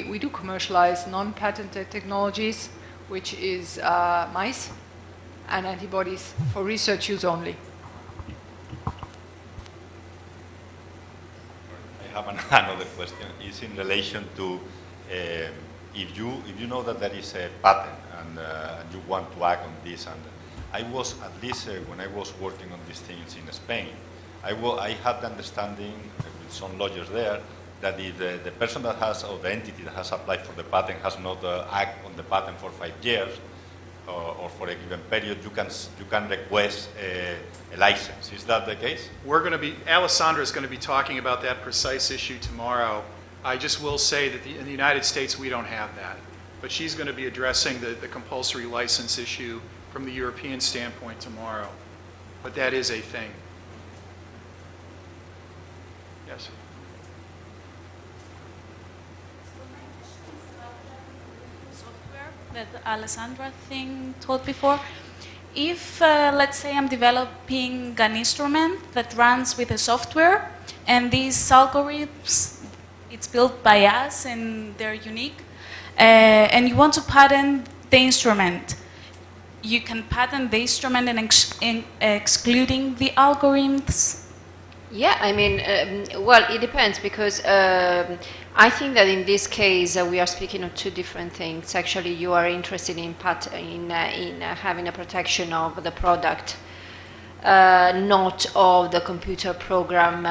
we do commercialize non-patented technologies, which is mice and antibodies for research use only. I have another question. It's in relation to if you know that there is a patent and you want to act on this, and I was at least when I was working on these things in Spain, I had the understanding with some lawyers there that if the person that has, or the entity that has applied for the patent has not act on the patent for 5 years or for a given period, you can request a license. Is that the case? Alessandra is going to be talking about that precise issue tomorrow. I just will say that in the United States we don't have that, but she's going to be addressing the compulsory license issue from the European standpoint tomorrow. But that is a thing. Yes. Software that Alessandra told before. If, let's say, I'm developing an instrument that runs with a software, and these algorithms, it's built by us and they're unique, and you want to patent the instrument, you can patent the instrument and excluding the algorithms? Yeah, I mean, well, it depends because I think that in this case we are speaking of 2 different things. Actually, you are interested in having a protection of the product, not of the computer program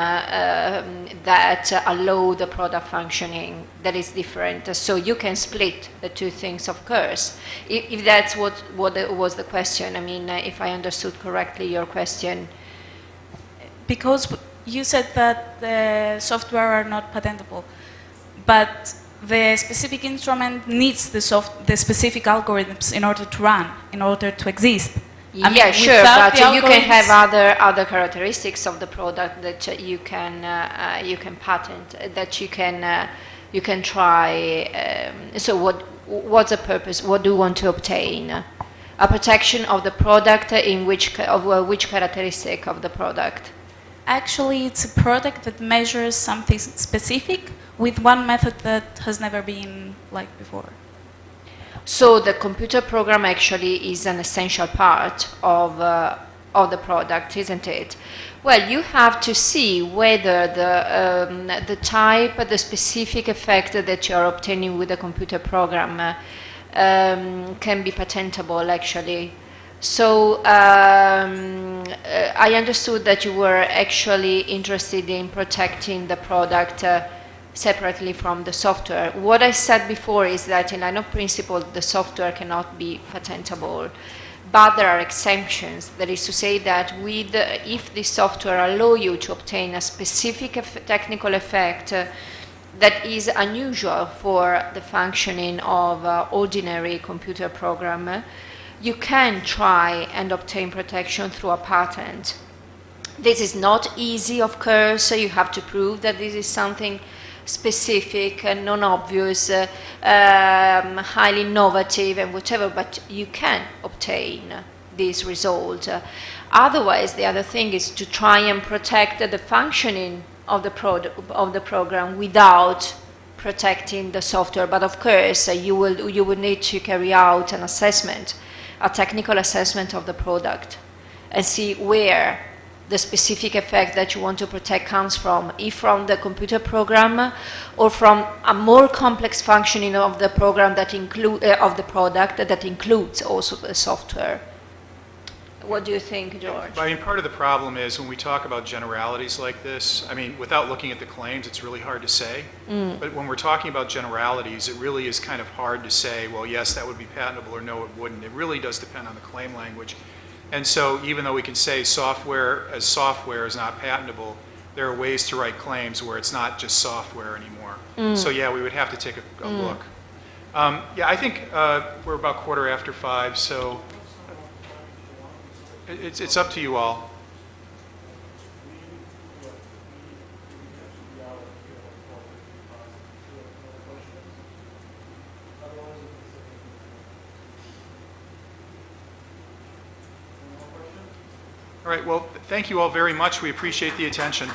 that allow the product functioning. That is different. So you can split the 2 things, of course, if that's what was the question. I mean, if I understood correctly your question. Because you said that the software are not patentable, but the specific instrument needs the specific algorithms in order to run, in order to exist. I mean, yeah, sure, but you can have algorithms- other characteristics of the product that you can patent, that you can try. So what's the purpose? What do you want to obtain? A protection of the product in which characteristic of the product? Actually, it's a product that measures something specific with one method that has never been like before. So the computer program actually is an essential part of the product, isn't it? Well, you have to see whether the type, the specific effect that you are obtaining with the computer program can be patentable, actually. So I understood that you were actually interested in protecting the product separately from the software. What I said before is that in line of principle, the software cannot be patentable. but there are exemptions. That is to say that if the software allow you to obtain a specific technical effect that is unusual for the functioning of ordinary computer program, you can try and obtain protection through a patent. This is not easy, of course. You have to prove that this is something specific and non-obvious, highly innovative and whatever, but you can obtain this result. Otherwise, the other thing is to try and protect the functioning of the program without protecting the software. But of course, you will need to carry out an assessment, a technical assessment of the product, and see where the specific effect that you want to protect comes from, if from the computer program or from a more complex functioning of the program that of the product that includes also the software. What do you think, George? I mean, part of the problem is when we talk about generalities like this, I mean, without looking at the claims, it's really hard to say. But when we're talking about generalities, it really is kind of hard to say, well, yes, that would be patentable, or no, it wouldn't. It really does depend on the claim language. And so even though we can say software is not patentable, there are ways to write claims where it's not just software anymore. So yeah, we would have to take a look. Yeah, I think we're about 5:15, so it's up to you all. All right, well, thank you all very much. We appreciate the attention.